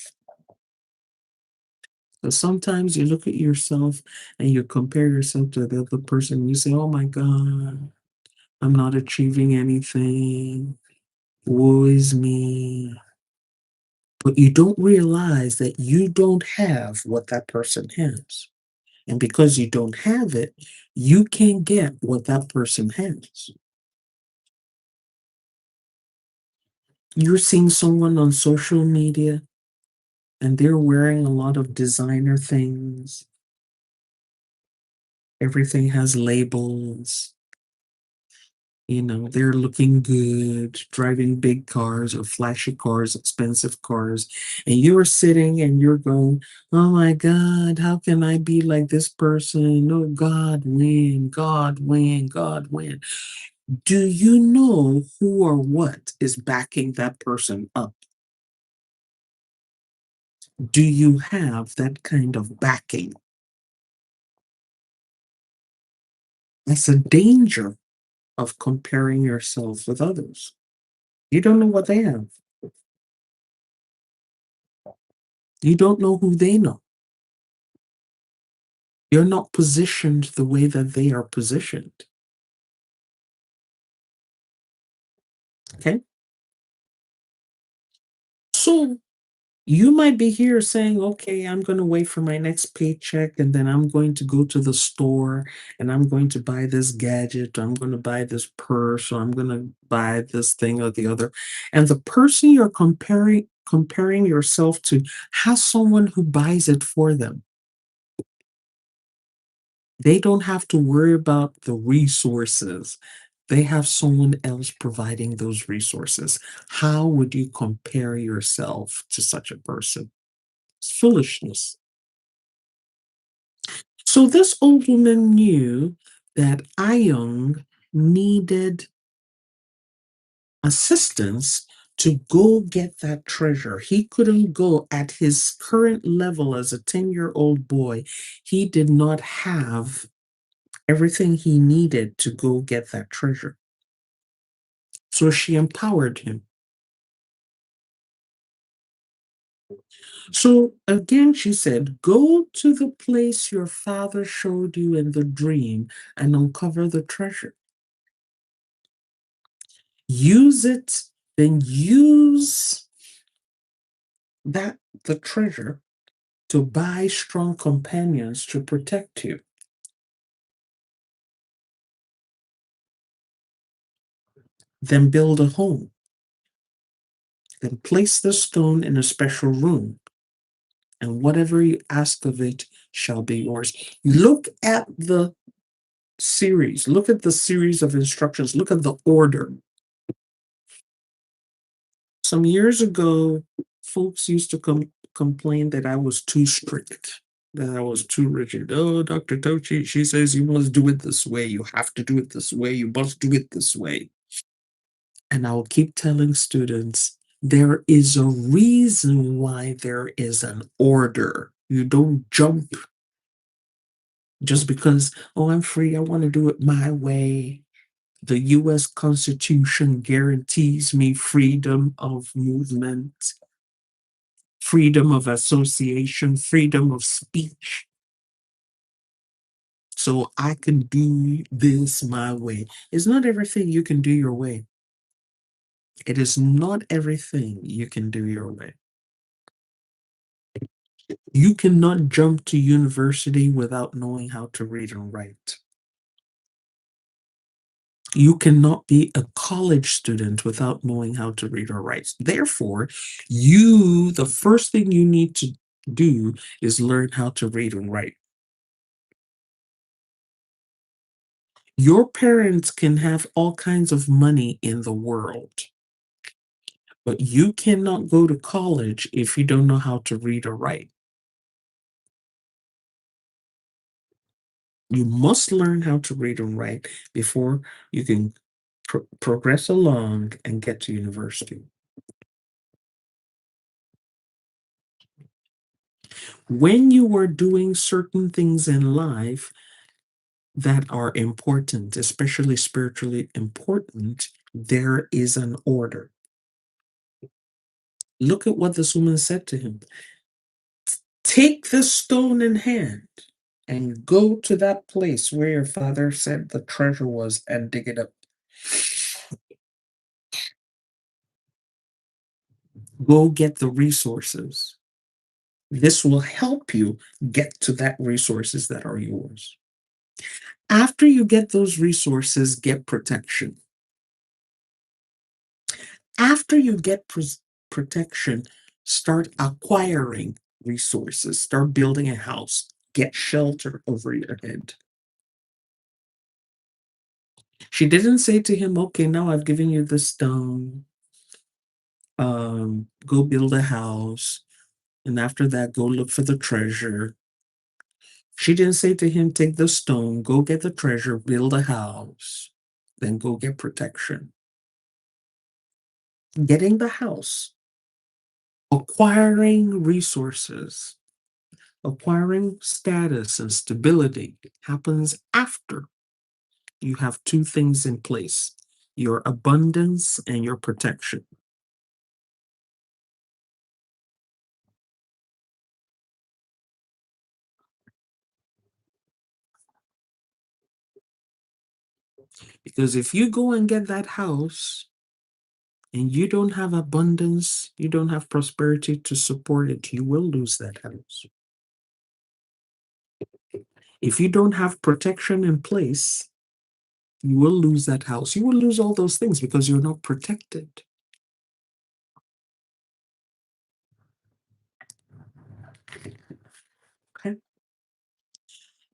So sometimes you look at yourself and you compare yourself to the other person, and you say, oh my God, I'm not achieving anything. Woe is me. But you don't realize that you don't have what that person has. And because you don't have it, you can't get what that person has. You're seeing someone on social media and they're wearing a lot of designer things. Everything has labels. You know, they're looking good, driving big cars or flashy cars, expensive cars. And you're sitting and you're going, oh my God, how can I be like this person? No, God, win, God, win, God, win. Do you know who or what is backing that person up? Do you have that kind of backing? That's a danger of comparing yourself with others. You don't know what they have. You don't know who they know. You're not positioned the way that they are positioned. Okay. So you might be here saying, okay, I'm going to wait for my next paycheck and then I'm going to go to the store and I'm going to buy this gadget, or I'm going to buy this purse, or I'm going to buy this thing or the other. And the person you're comparing yourself to has someone who buys it for them. They don't have to worry about the resources. They have someone else providing those resources. How would you compare yourself to such a person? It's foolishness. So this old woman knew that Ayung needed assistance to go get that treasure. He couldn't go at his current level as a 10-year-old boy. He did not have everything he needed to go get that treasure. So she empowered him. So again, she said, go to the place your father showed you in the dream and uncover the treasure. Use it, then use the treasure to buy strong companions to protect you. Then build a home. Then place the stone in a special room, and whatever you ask of it shall be yours. Look at the series. Look at the series of instructions. Look at the order. Some years ago, folks used to complain that I was too strict, that I was too rigid. Oh, Dr. Tochi, she says you must do it this way. You have to do it this way. You must do it this way. And I'll keep telling students there is a reason why there is an order. You don't jump just because, oh, I'm free. I want to do it my way. The US Constitution guarantees me freedom of movement, freedom of association, freedom of speech. So I can do this my way. It's not everything you can do your way. It is not everything you can do your way. You cannot jump to university without knowing how to read and write. You cannot be a college student without knowing how to read or write. Therefore, the first thing you need to do is learn how to read and write. Your parents can have all kinds of money in the world, but you cannot go to college if you don't know how to read or write. You must learn how to read and write before you can progress along and get to university. When you are doing certain things in life that are important, especially spiritually important, there is an order. Look at what this woman said to him. Take this stone in hand and go to that place where your father said the treasure was and dig it up. Go get the resources. This will help you get to that resources that are yours. After you get those resources, get protection. After you get protection, start acquiring resources. Start building a house. Get shelter over your head. She didn't say to him, okay, now I've given you the stone. Go build a house. And after that, go look for the treasure. She didn't say to him, take the stone, go get the treasure, build a house, then go get protection. Getting the house, acquiring resources, acquiring status and stability happens after you have two things in place: your abundance and your protection. Because if you go and get that house and you don't have abundance, you don't have prosperity to support it, you will lose that house. If you don't have protection in place, you will lose that house. You will lose all those things because you're not protected. Okay.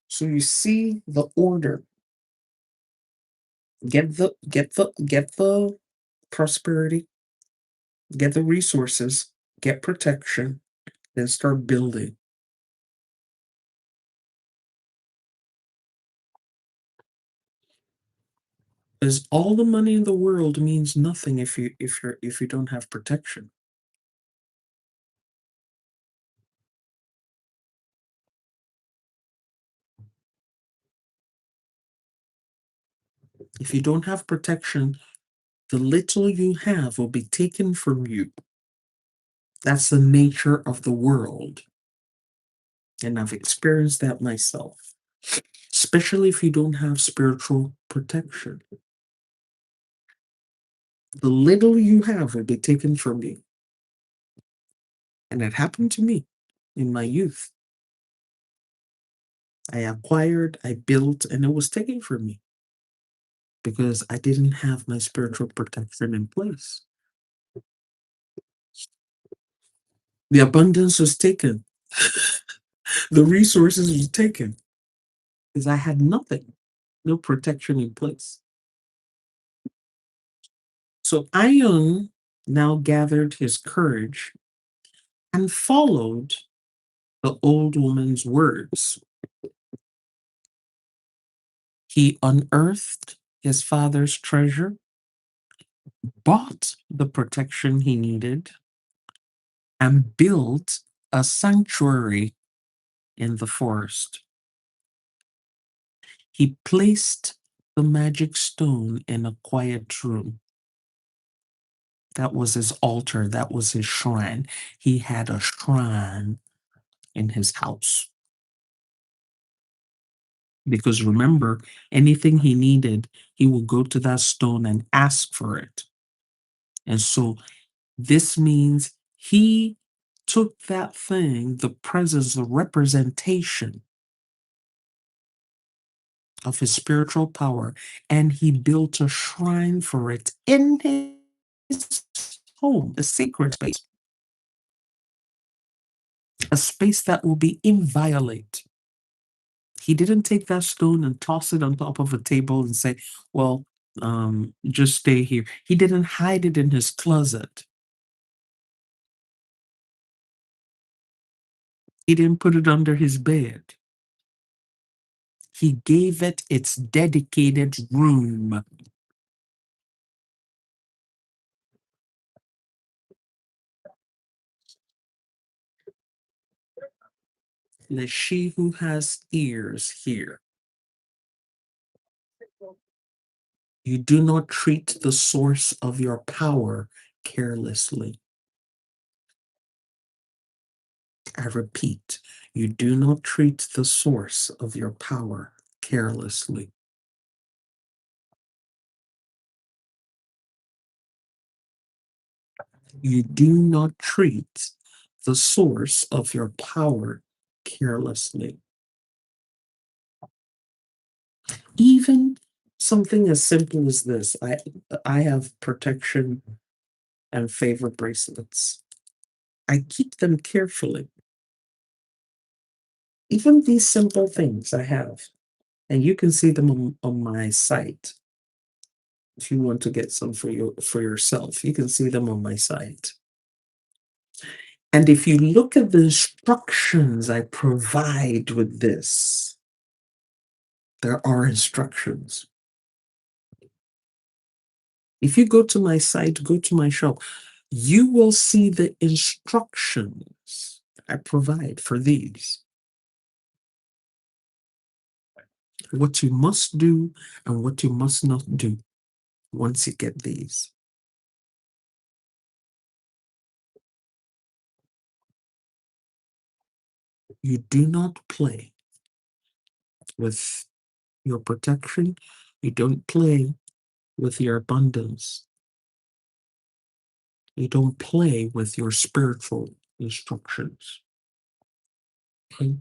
So you see the order. Get the prosperity, get the resources, get protection, then start building. Because all the money in the world means nothing if you don't have protection. If you don't have protection, the little you have will be taken from you. That's the nature of the world. And I've experienced that myself, especially if you don't have spiritual protection. The little you have will be taken from you. And it happened to me in my youth. I acquired, I built, and it was taken from me because I didn't have my spiritual protection in place. The abundance was taken. The resources was taken because I had nothing, no protection in place. So Ion now gathered his courage and followed the old woman's words. He unearthed his father's treasure, bought the protection he needed, and built a sanctuary in the forest. He placed the magic stone in a quiet room. That was his altar, that was his shrine. He had a shrine in his house. Because remember, anything he needed, he will go to that stone and ask for it. And so this means he took that thing, the presence, the representation of his spiritual power, and he built a shrine for it in his home, a sacred space, a space that will be inviolate. He didn't take that stone and toss it on top of a table and say, well, just stay here. He didn't hide it in his closet. He didn't put it under his bed. He gave it its dedicated room. Let she who has ears hear. You do not treat the source of your power carelessly. I repeat, you do not treat the source of your power carelessly. You do not treat the source of your power carelessly. Even something as simple as this, I have protection and favor bracelets. I keep them carefully. Even these simple things I have, and you can see them on my site. If you want to get some for yourself, you can see them on my site. And if you look at the instructions I provide with this, there are instructions. If you go to my site, go to my shop, you will see the instructions I provide for these. What you must do and what you must not do once you get these. You do not play with your protection. You don't play with your abundance. You don't play with your spiritual instructions. Okay?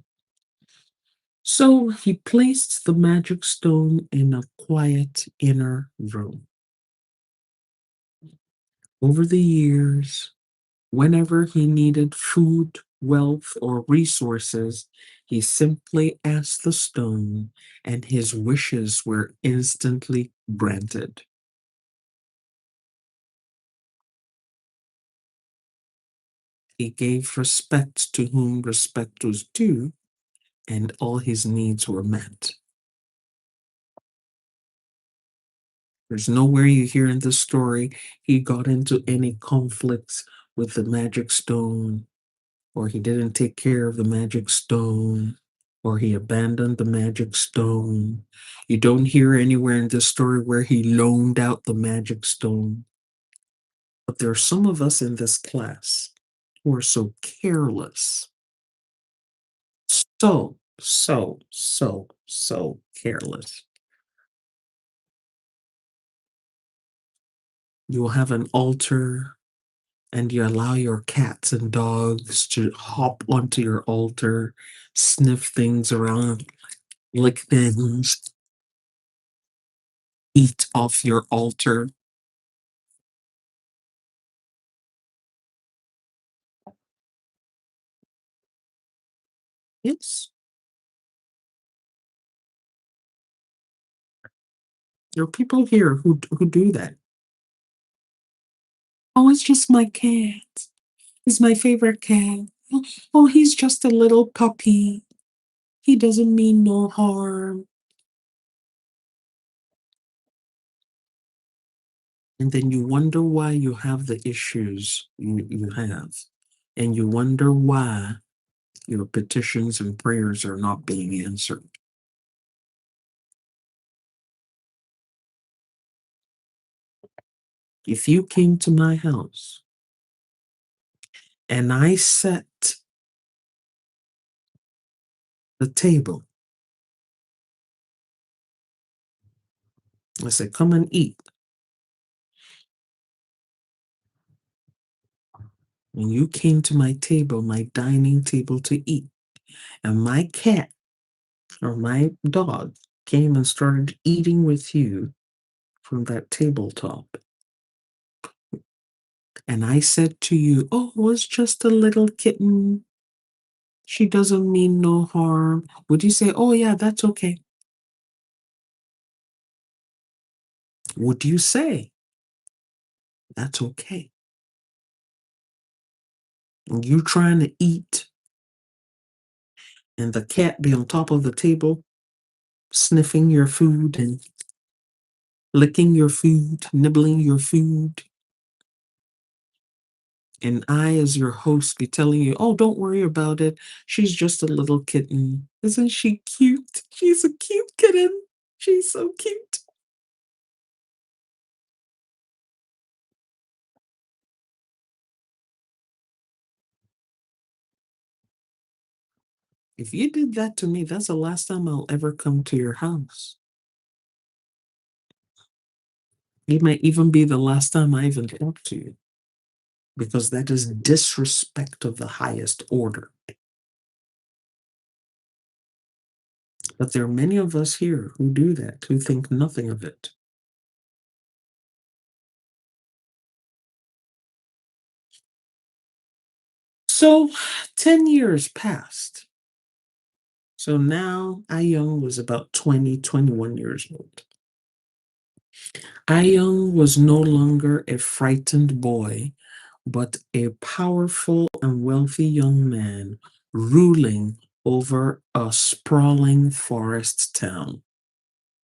So he placed the magic stone in a quiet inner room. Over the years, whenever he needed food, wealth, or resources, he simply asked the stone, and his wishes were instantly granted. He gave respect to whom respect was due, and all his needs were met. There's nowhere you hear in the story he got into any conflicts with the magic stone, or he didn't take care of the magic stone, or he abandoned the magic stone. You don't hear anywhere in this story where he loaned out the magic stone. But there are some of us in this class who are so careless. So careless. You will have an altar and you allow your cats and dogs to hop onto your altar, sniff things around, lick things, eat off your altar. Yes, there are people here who do that. Oh, it's just my cat. It's my favorite cat. Oh, he's just a little puppy. He doesn't mean no harm. And then you wonder why you have the issues you have. And you wonder why your petitions and prayers are not being answered. If you came to my house and I set the table, I said, come and eat. When you came to my table, my dining table to eat, and my cat or my dog came and started eating with you from that tabletop, and I said to you, oh, it was just a little kitten. She doesn't mean no harm. Would you say, oh, yeah, that's okay? Would you say, that's okay? And you trying to eat, and the cat be on top of the table, sniffing your food and licking your food, nibbling your food. And I, as your host, be telling you, oh, don't worry about it. She's just a little kitten. Isn't she cute? She's a cute kitten. She's so cute. If you did that to me, that's the last time I'll ever come to your house. It might even be the last time I even talk to you, because that is disrespect of the highest order. But there are many of us here who do that, who think nothing of it. So 10 years passed. So now Young was about 20, 21 years old. Young was no longer a frightened boy, but a powerful and wealthy young man ruling over a sprawling forest town.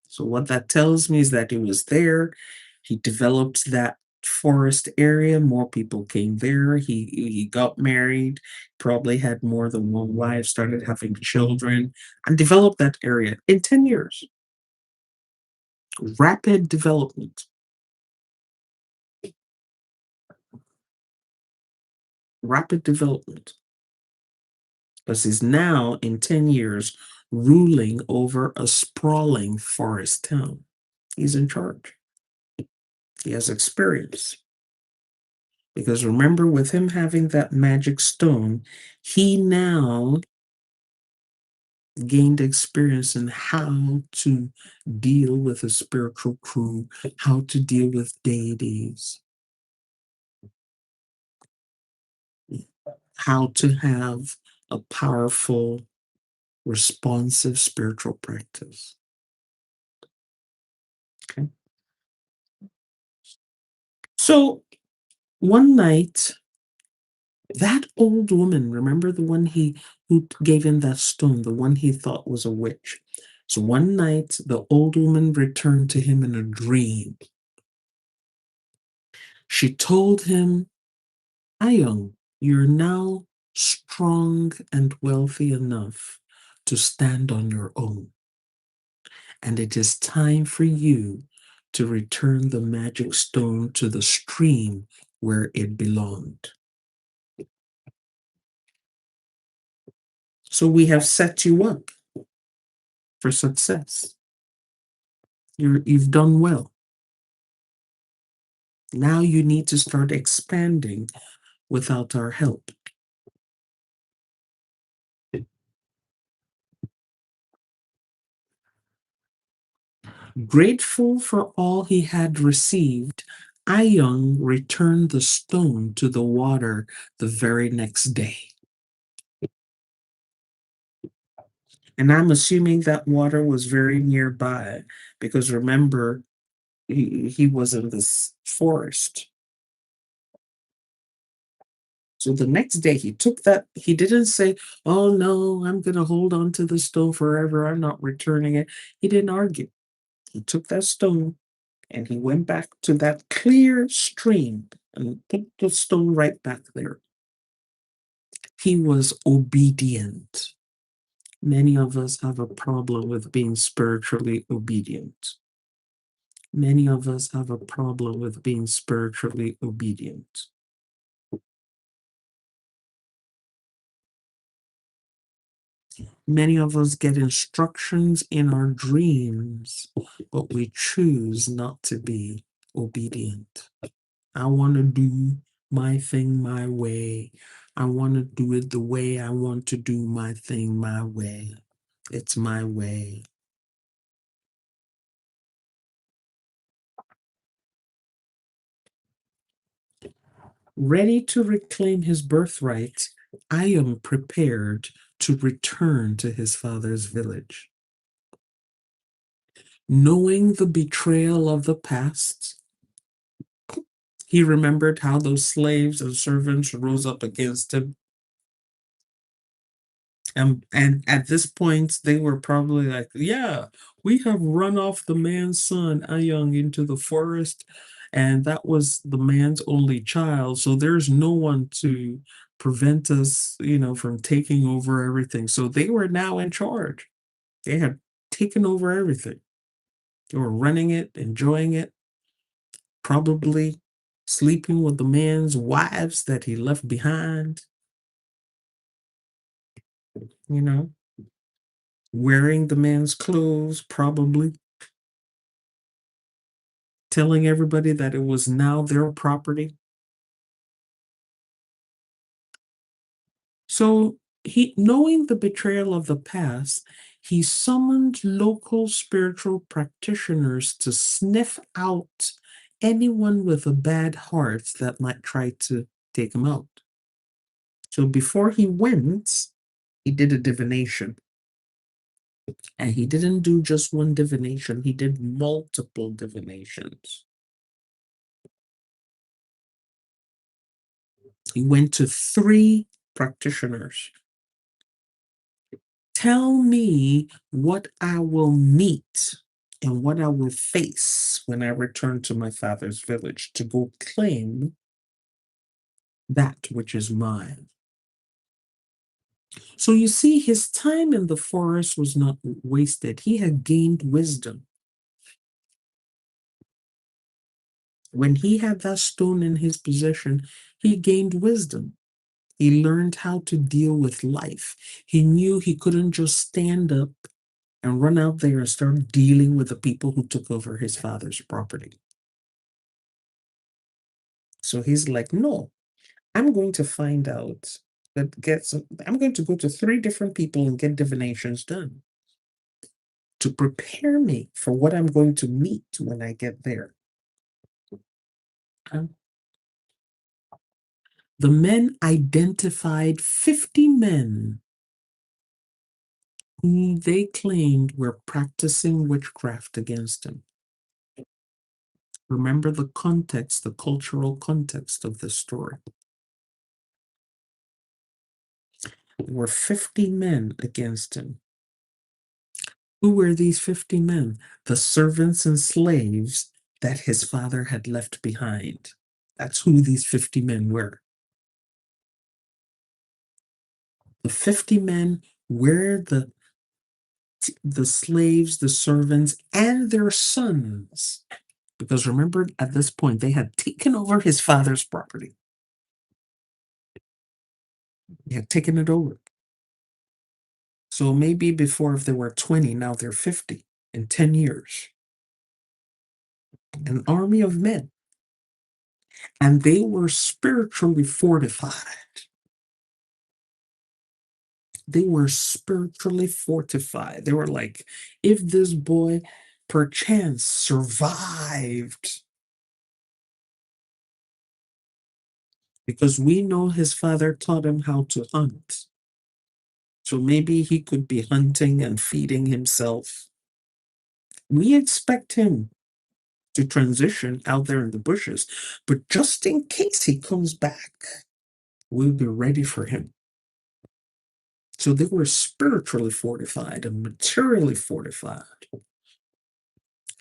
So what that tells me is that he was there. He developed that forest area. More people came there. He got married, probably had more than one wife, started having children, and developed that area in 10 years. Rapid development. Rapid development. Because he's now in 10 years ruling over a sprawling forest town. He's in charge. He has experience. Because remember, with him having that magic stone, he now gained experience in how to deal with a spiritual crew, how to deal with deities, how to have a powerful, responsive spiritual practice. Okay. So one night, that old woman, remember the one who gave him that stone, the one he thought was a witch. So one night, the old woman returned to him in a dream. She told him, Ayong, you're now strong and wealthy enough to stand on your own. And it is time for you to return the magic stone to the stream where it belonged. So we have set you up for success. You've done well. Now you need to start expanding without our help. Grateful for all he had received, Ayong returned the stone to the water the very next day. And I'm assuming that water was very nearby because remember, he was in this forest. So the next day he took that, he didn't say, oh no, I'm going to hold on to the stone forever. I'm not returning it. He didn't argue. He took that stone and he went back to that clear stream and put the stone right back there. He was obedient. Many of us have a problem with being spiritually obedient. Many of us have a problem with being spiritually obedient. Many of us get instructions in our dreams, but we choose not to be obedient. I want to do my thing my way. I want to do it the way I want to do my thing my way. It's my way. Ready to reclaim his birthright, I am prepared to return to his father's village. Knowing the betrayal of the past, he remembered how those slaves and servants rose up against him. And at this point, they were probably like, yeah, we have run off the man's son, Ayong, into the forest. And that was the man's only child. So there's no one to prevent us, from taking over everything. So they were now in charge. They had taken over everything. They were running it, enjoying it, probably sleeping with the man's wives that he left behind, you know, wearing the man's clothes, probably telling everybody that it was now their property. So he, knowing the betrayal of the past, he summoned local spiritual practitioners to sniff out anyone with a bad heart that might try to take him out. So before he went, he did a divination. And he didn't do just one divination, he did multiple divinations. He went to 3 practitioners. Tell me what I will meet and what I will face when I return to my father's village to go claim that which is mine. So you see, his time in the forest was not wasted. He had gained wisdom. When he had that stone in his possession, he gained wisdom. He learned how to deal with life. He knew he couldn't just stand up and run out there and start dealing with the people who took over his father's property. So he's like, no, I'm going to find out I'm going to go to 3 different people and get divinations done to prepare me for what I'm going to meet when I get there. The men identified 50 men whom they claimed were practicing witchcraft against him. Remember the context, the cultural context of the story. There were 50 men against him. Who were these 50 men? The servants and slaves that his father had left behind. That's who these 50 men were. The 50 men were the slaves, the servants, and their sons. Because remember, at this point, they had taken over his father's property. They had taken it over. So maybe before, if there were 20, now they're 50 in 10 years. An army of men. And they were spiritually fortified. They were spiritually fortified. They were like, if this boy perchance survived, because we know his father taught him how to hunt. So maybe he could be hunting and feeding himself. We expect him to transition out there in the bushes, but just in case he comes back, we'll be ready for him. So they were spiritually fortified and materially fortified.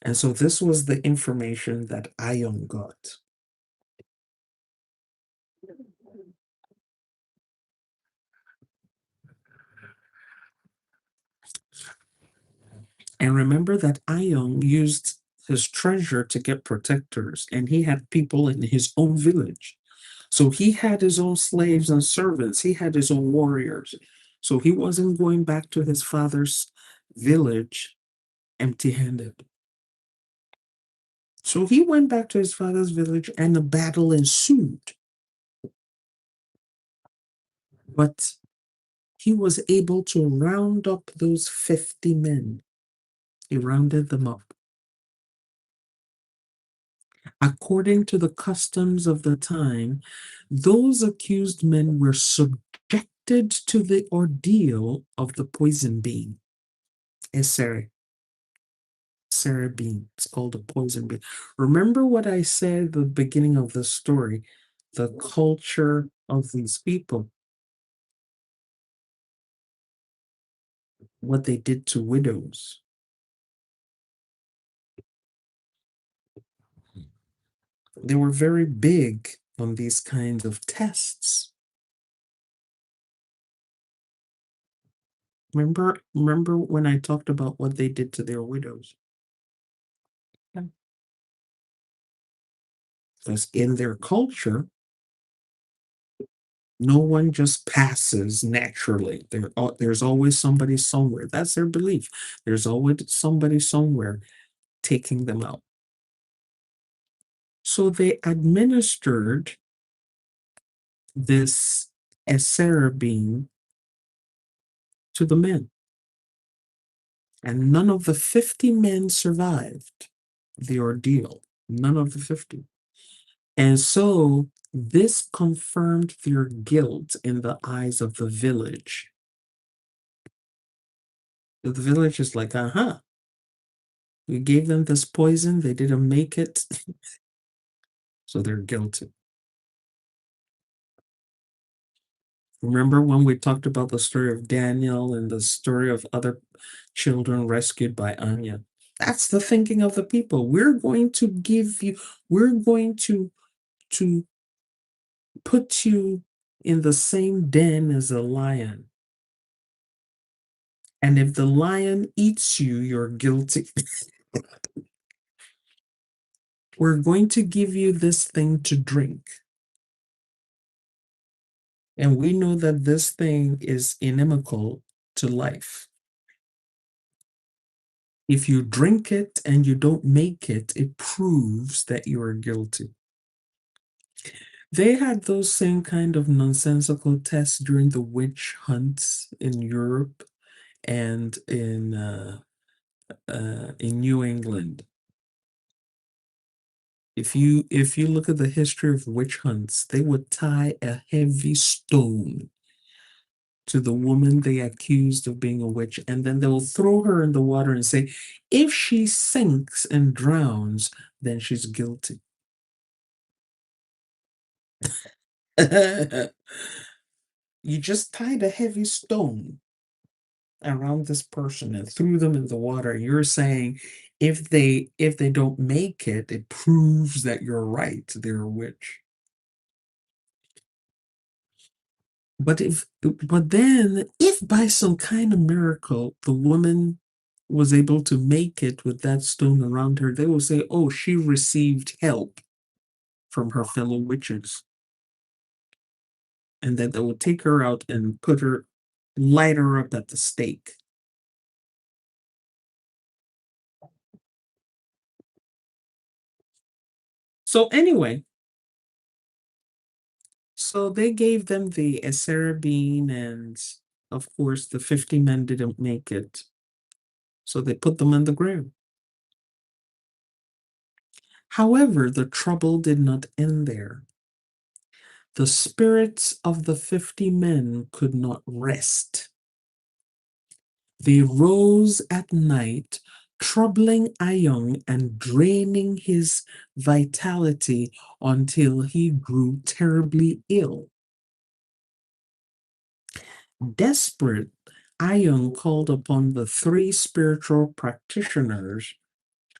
And so this was the information that Ion got. And remember that Ion used his treasure to get protectors, and he had people in his own village. So he had his own slaves and servants, he had his own warriors. So he wasn't going back to his father's village empty handed. So he went back to his father's village and a battle ensued. But he was able to round up those 50 men. He rounded them up. According to the customs of the time, those accused men were subjected to the ordeal of the poison bean. Esere bean. It's called a poison bean. Remember what I said at the beginning of the story, the culture of these people, what they did to widows. They were very big on these kinds of tests. Remember when I talked about what they did to their widows? Because in their culture, no one just passes naturally. There's always somebody somewhere. That's their belief. There's always somebody somewhere taking them out. So they administered this Esera bean to the men. And none of the 50 men survived the ordeal. None of the 50. And so this confirmed their guilt in the eyes of the village. The village is like, we gave them this poison, they didn't make it, so they're guilty. Remember when we talked about the story of Daniel and the story of other children rescued by Anya? That's the thinking of the people. We're going to put you in the same den as a lion. And if the lion eats you, you're guilty. We're going to give you this thing to drink. And we know that this thing is inimical to life. If you drink it and you don't make it, it proves that you are guilty. They had those same kind of nonsensical tests during the witch hunts in Europe and in New England. If you look at the history of witch hunts, they would tie a heavy stone to the woman they accused of being a witch, and then they will throw her in the water and say, if she sinks and drowns, then she's guilty. You just tied a heavy stone around this person and threw them in the water. You're saying if they don't make it, it proves that you're right, they're a witch. But then if by some kind of miracle the woman was able to make it with that stone around her, they will say, oh, she received help from her fellow witches. And then they will take her out and light her up at the stake. So anyway, so they gave them the bean, and of course the 50 men didn't make it. So they put them on the ground. However, the trouble did not end there. The spirits of the 50 men could not rest. They rose at night, troubling Ayong and draining his vitality until he grew terribly ill. Desperate, Ayong called upon the three spiritual practitioners,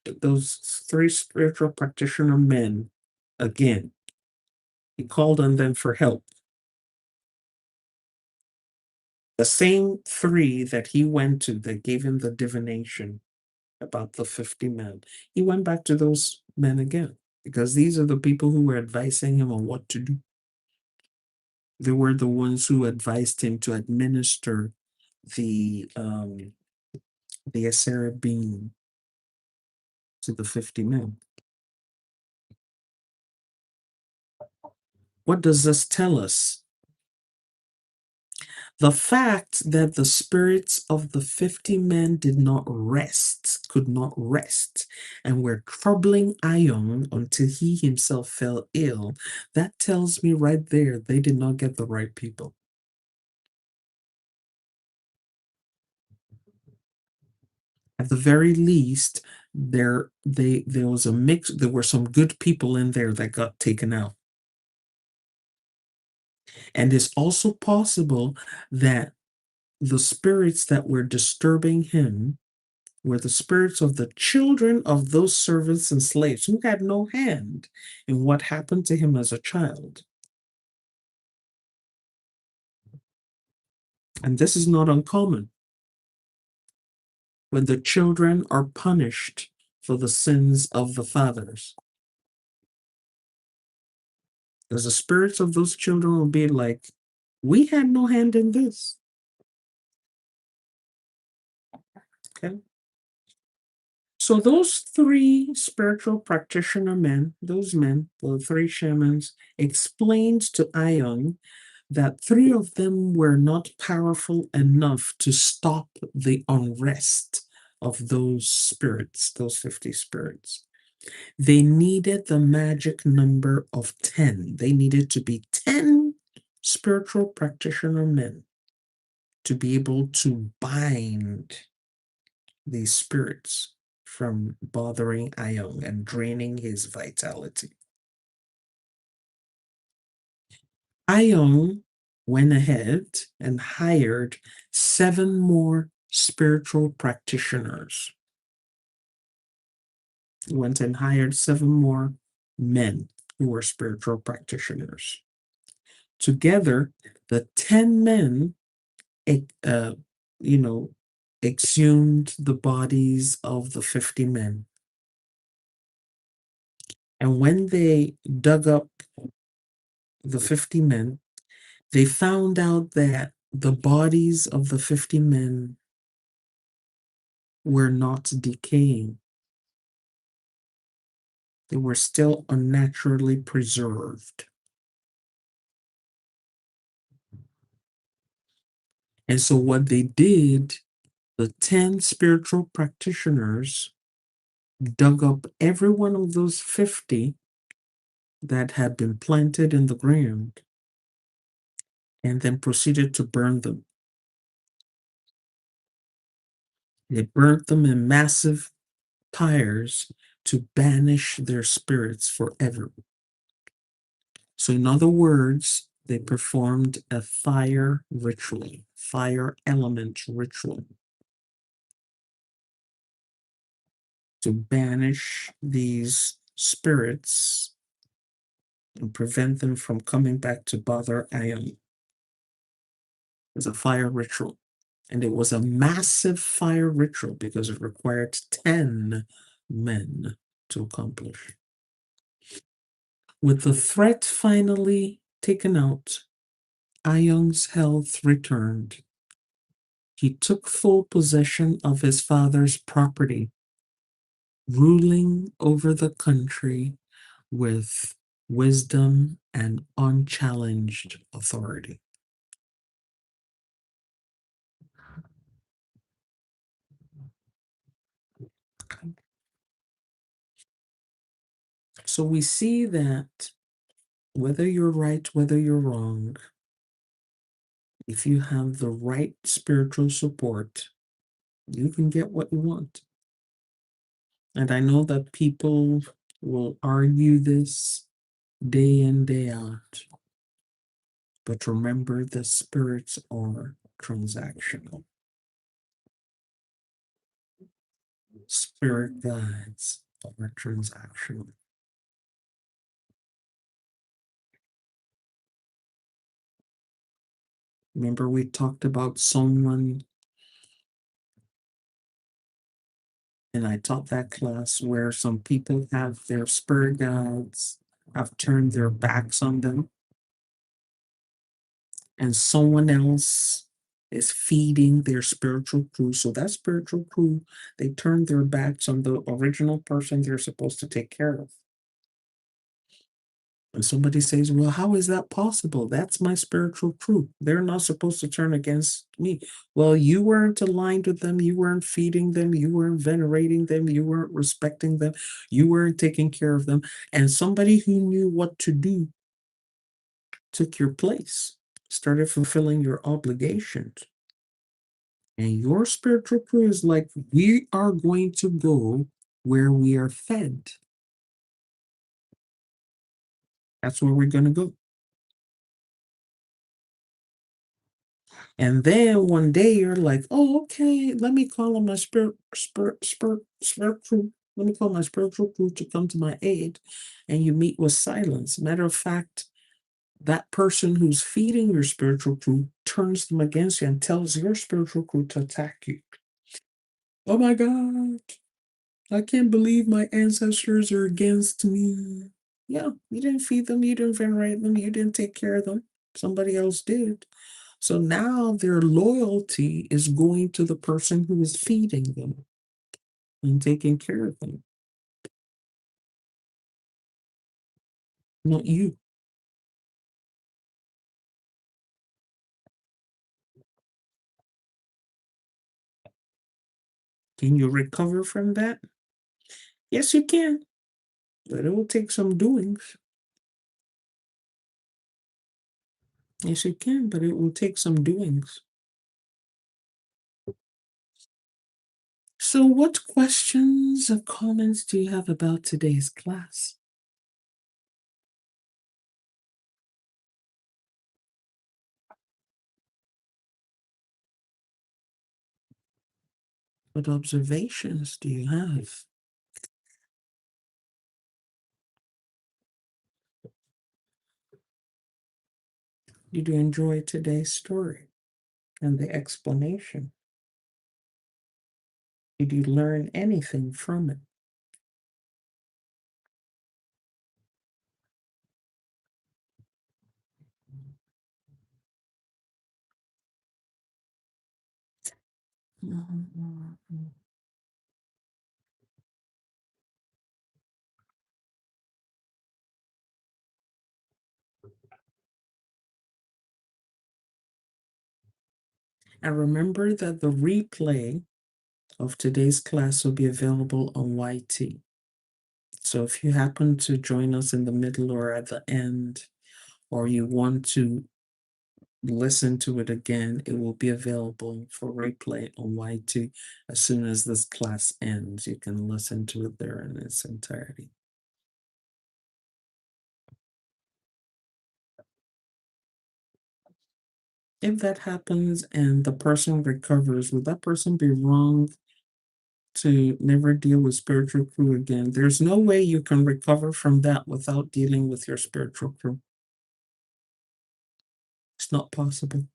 those three spiritual practitioner men, again. He called on them for help. The same three that he went to that gave him the divination about the 50 men. He went back to those men again because these are the people who were advising him on what to do. They were the ones who advised him to administer the bean to the 50 men. What does this tell us? The fact that the spirits of the 50 men could not rest, and were troubling Ayong until he himself fell ill, that tells me right there they did not get the right people. At the very least, there was a mix. There were some good people in there that got taken out. And it's also possible that the spirits that were disturbing him were the spirits of the children of those servants and slaves who had no hand in what happened to him as a child. And this is not uncommon when the children are punished for the sins of the fathers. Because the spirits of those children will be like, we had no hand in this. Okay. So those three spiritual practitioner men, the three shamans, explained to Ayong that three of them were not powerful enough to stop the unrest of those spirits, those 50 spirits. They needed the magic number of 10. They needed to be 10 spiritual practitioner men to be able to bind these spirits from bothering Ayong and draining his vitality. Ayong went ahead and hired 7 more spiritual practitioners. He went and hired 7 more men who were spiritual practitioners. Together, the 10 men, exhumed the bodies of the 50 men. And when they dug up the 50 men, they found out that the bodies of the 50 men were not decaying. They were still unnaturally preserved. And so what they did, the 10 spiritual practitioners dug up every one of those 50 that had been planted in the ground and then proceeded to burn them. They burnt them in massive pyres to banish their spirits forever. So, in other words, they performed a fire ritual, fire element ritual to banish these spirits and prevent them from coming back to bother Ion. It was a fire ritual. And it was a massive fire ritual because it required 10 men to accomplish. With the threat finally taken out, Ion's health returned. He took full possession of his father's property, ruling over the country with wisdom and unchallenged authority. So we see that whether you're right, whether you're wrong, if you have the right spiritual support, you can get what you want. And I know that people will argue this day in, day out. But remember, the spirits are transactional. Spirit guides are transactional. Remember, we talked about someone, and I taught that class where some people have their spirit guides have turned their backs on them, and someone else is feeding their spiritual crew. So that spiritual crew, they turn their backs on the original person they're supposed to take care of. And somebody says, well, how is that possible? That's my spiritual crew. They're not supposed to turn against me. Well, you weren't aligned with them. You weren't feeding them. You weren't venerating them. You weren't respecting them. You weren't taking care of them. And somebody who knew what to do took your place, started fulfilling your obligations. And your spiritual crew is like, we are going to go where we are fed. That's where we're going to go. And then one day you're like, oh, okay, let me call on my spirit crew. Let me call my spiritual crew to come to my aid. And you meet with silence. Matter of fact, that person who's feeding your spiritual crew turns them against you and tells your spiritual crew to attack you. Oh my God, I can't believe my ancestors are against me. Yeah, you didn't feed them, you didn't venerate them, you didn't take care of them. Somebody else did. So now their loyalty is going to the person who is feeding them and taking care of them, not you. Can you recover from that? Yes, you can, but it will take some doings. Yes, you can, but it will take some doings. So, what questions or comments do you have about today's class? What observations do you have? Did you enjoy today's story and the explanation? Did you learn anything from it? And remember that the replay of today's class will be available on YT. So if you happen to join us in the middle or at the end, or you want to listen to it again, it will be available for replay on YT as soon as this class ends. You can listen to it there in its entirety. If that happens and the person recovers, would that person be wrong to never deal with spiritual crew again? There's no way you can recover from that without dealing with your spiritual crew. It's not possible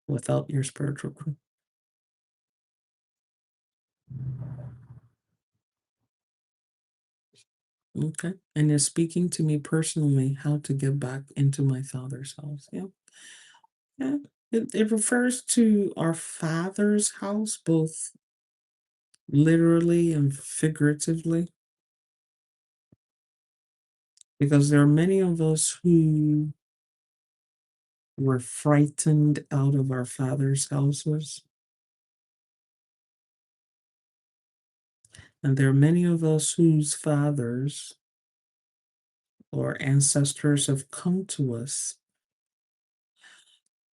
without your spiritual crew. Okay. And you're speaking to me personally how to get back into my father's house. Yeah. Yeah. It refers to our father's house, both literally and figuratively, because there are many of us who were frightened out of our father's houses. And there are many of us whose fathers or ancestors have come to us.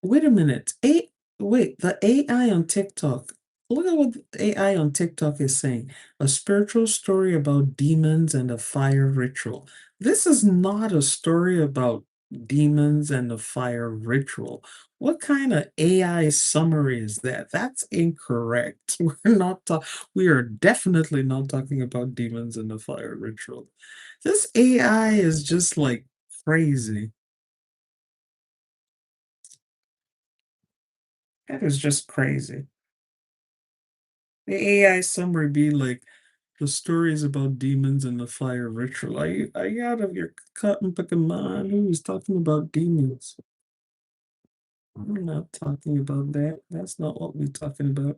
Wait a minute. Wait, the AI on TikTok. Look at what the AI on TikTok is saying. A spiritual story about demons and a fire ritual. This is not a story about demons and a fire ritual. What kind of AI summary is that? That's incorrect. We are definitely not talking about demons and the fire ritual. This AI is just like crazy. That is just crazy. The AI summary be like the stories about demons and the fire ritual. Are you out of your cotton picking mind? Who is talking about demons? We're not talking about that. That's not what we're talking about.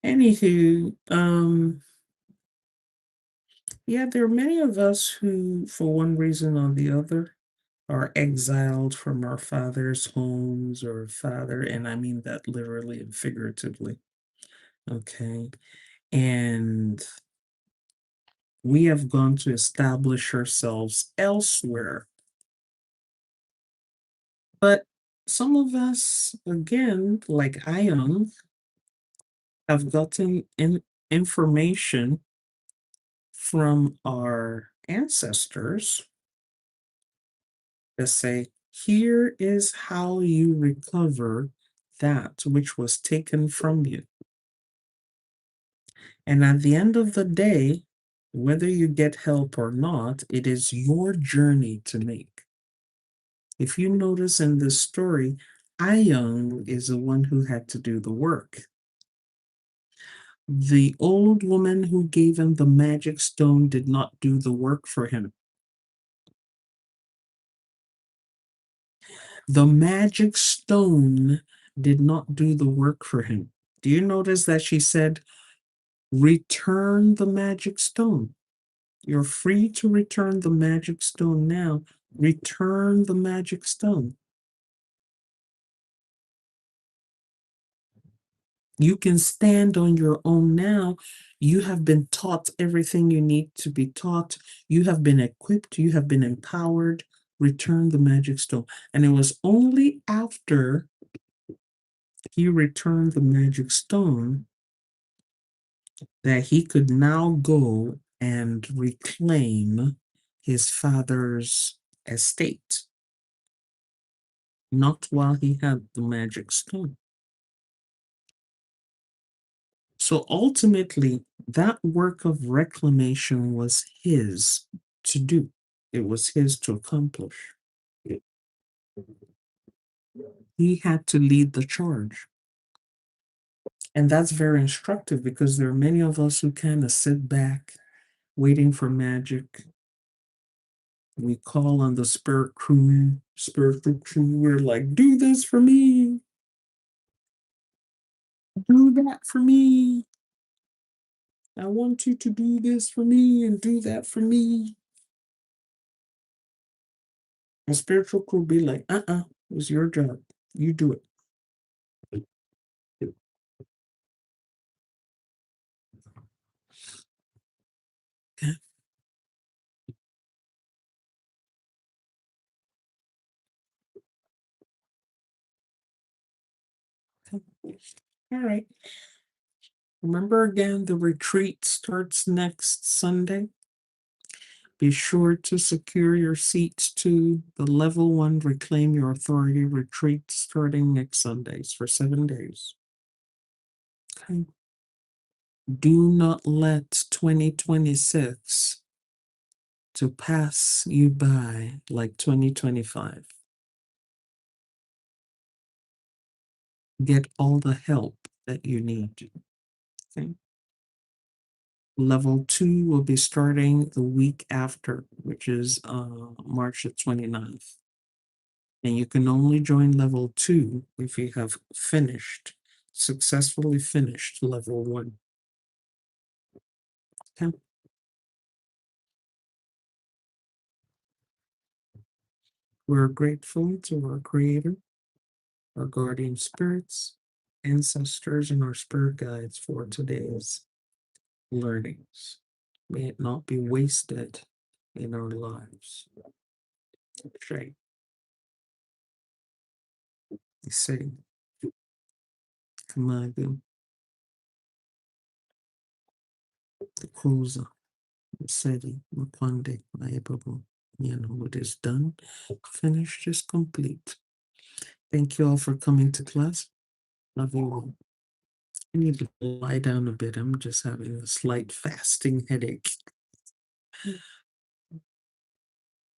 Anywho, yeah, there are many of us who, for one reason or the other, are exiled from our father's homes or father, and I mean that literally and figuratively. Okay. And we have gone to establish ourselves elsewhere. But some of us, again, like I am, have gotten information from our ancestors that say, here is how you recover that which was taken from you. And at the end of the day, whether you get help or not, it is your journey to make. If you notice in this story, Ayang is the one who had to do the work. The old woman who gave him the magic stone did not do the work for him. The magic stone did not do the work for him. Do you notice that she said, return the magic stone? You're free to return the magic stone now. Return the magic stone. You can stand on your own now. You have been taught everything you need to be taught. You have been equipped. You have been empowered. Return the magic stone. And it was only after he returned the magic stone that he could now go and reclaim his father's estate, not while he had the magic stone. So ultimately, that work of reclamation was his to do. It was his to accomplish. He had to lead the charge. And that's very instructive because there are many of us who kind of sit back waiting for magic. We call on the spiritual crew. We're like, do this for me, do that for me. I want you to do this for me and do that for me. The spiritual crew be like, it was your job. You do it. Okay. All right. Remember again, the retreat starts next Sunday. Be sure to secure your seats to the level 1 Reclaim Your Authority retreat starting next Sundays for 7 days. Okay. Do not let 2026 to pass you by like 2025. Get all the help that you need. Okay. Level 2 will be starting the week after, which is March the 29th. And you can only join level 2 if you have successfully finished level 1. Okay. We're grateful to our Creator, our guardian spirits, ancestors, and our spirit guides for today's learnings. May it not be wasted in our lives. Okay. You say, Kamagu, the Koza, the Seti, Makwande, Maibabu. You know, it is done, finished, is complete. Thank you all for coming to class. Love you all. I need to lie down a bit. I'm just having a slight fasting headache.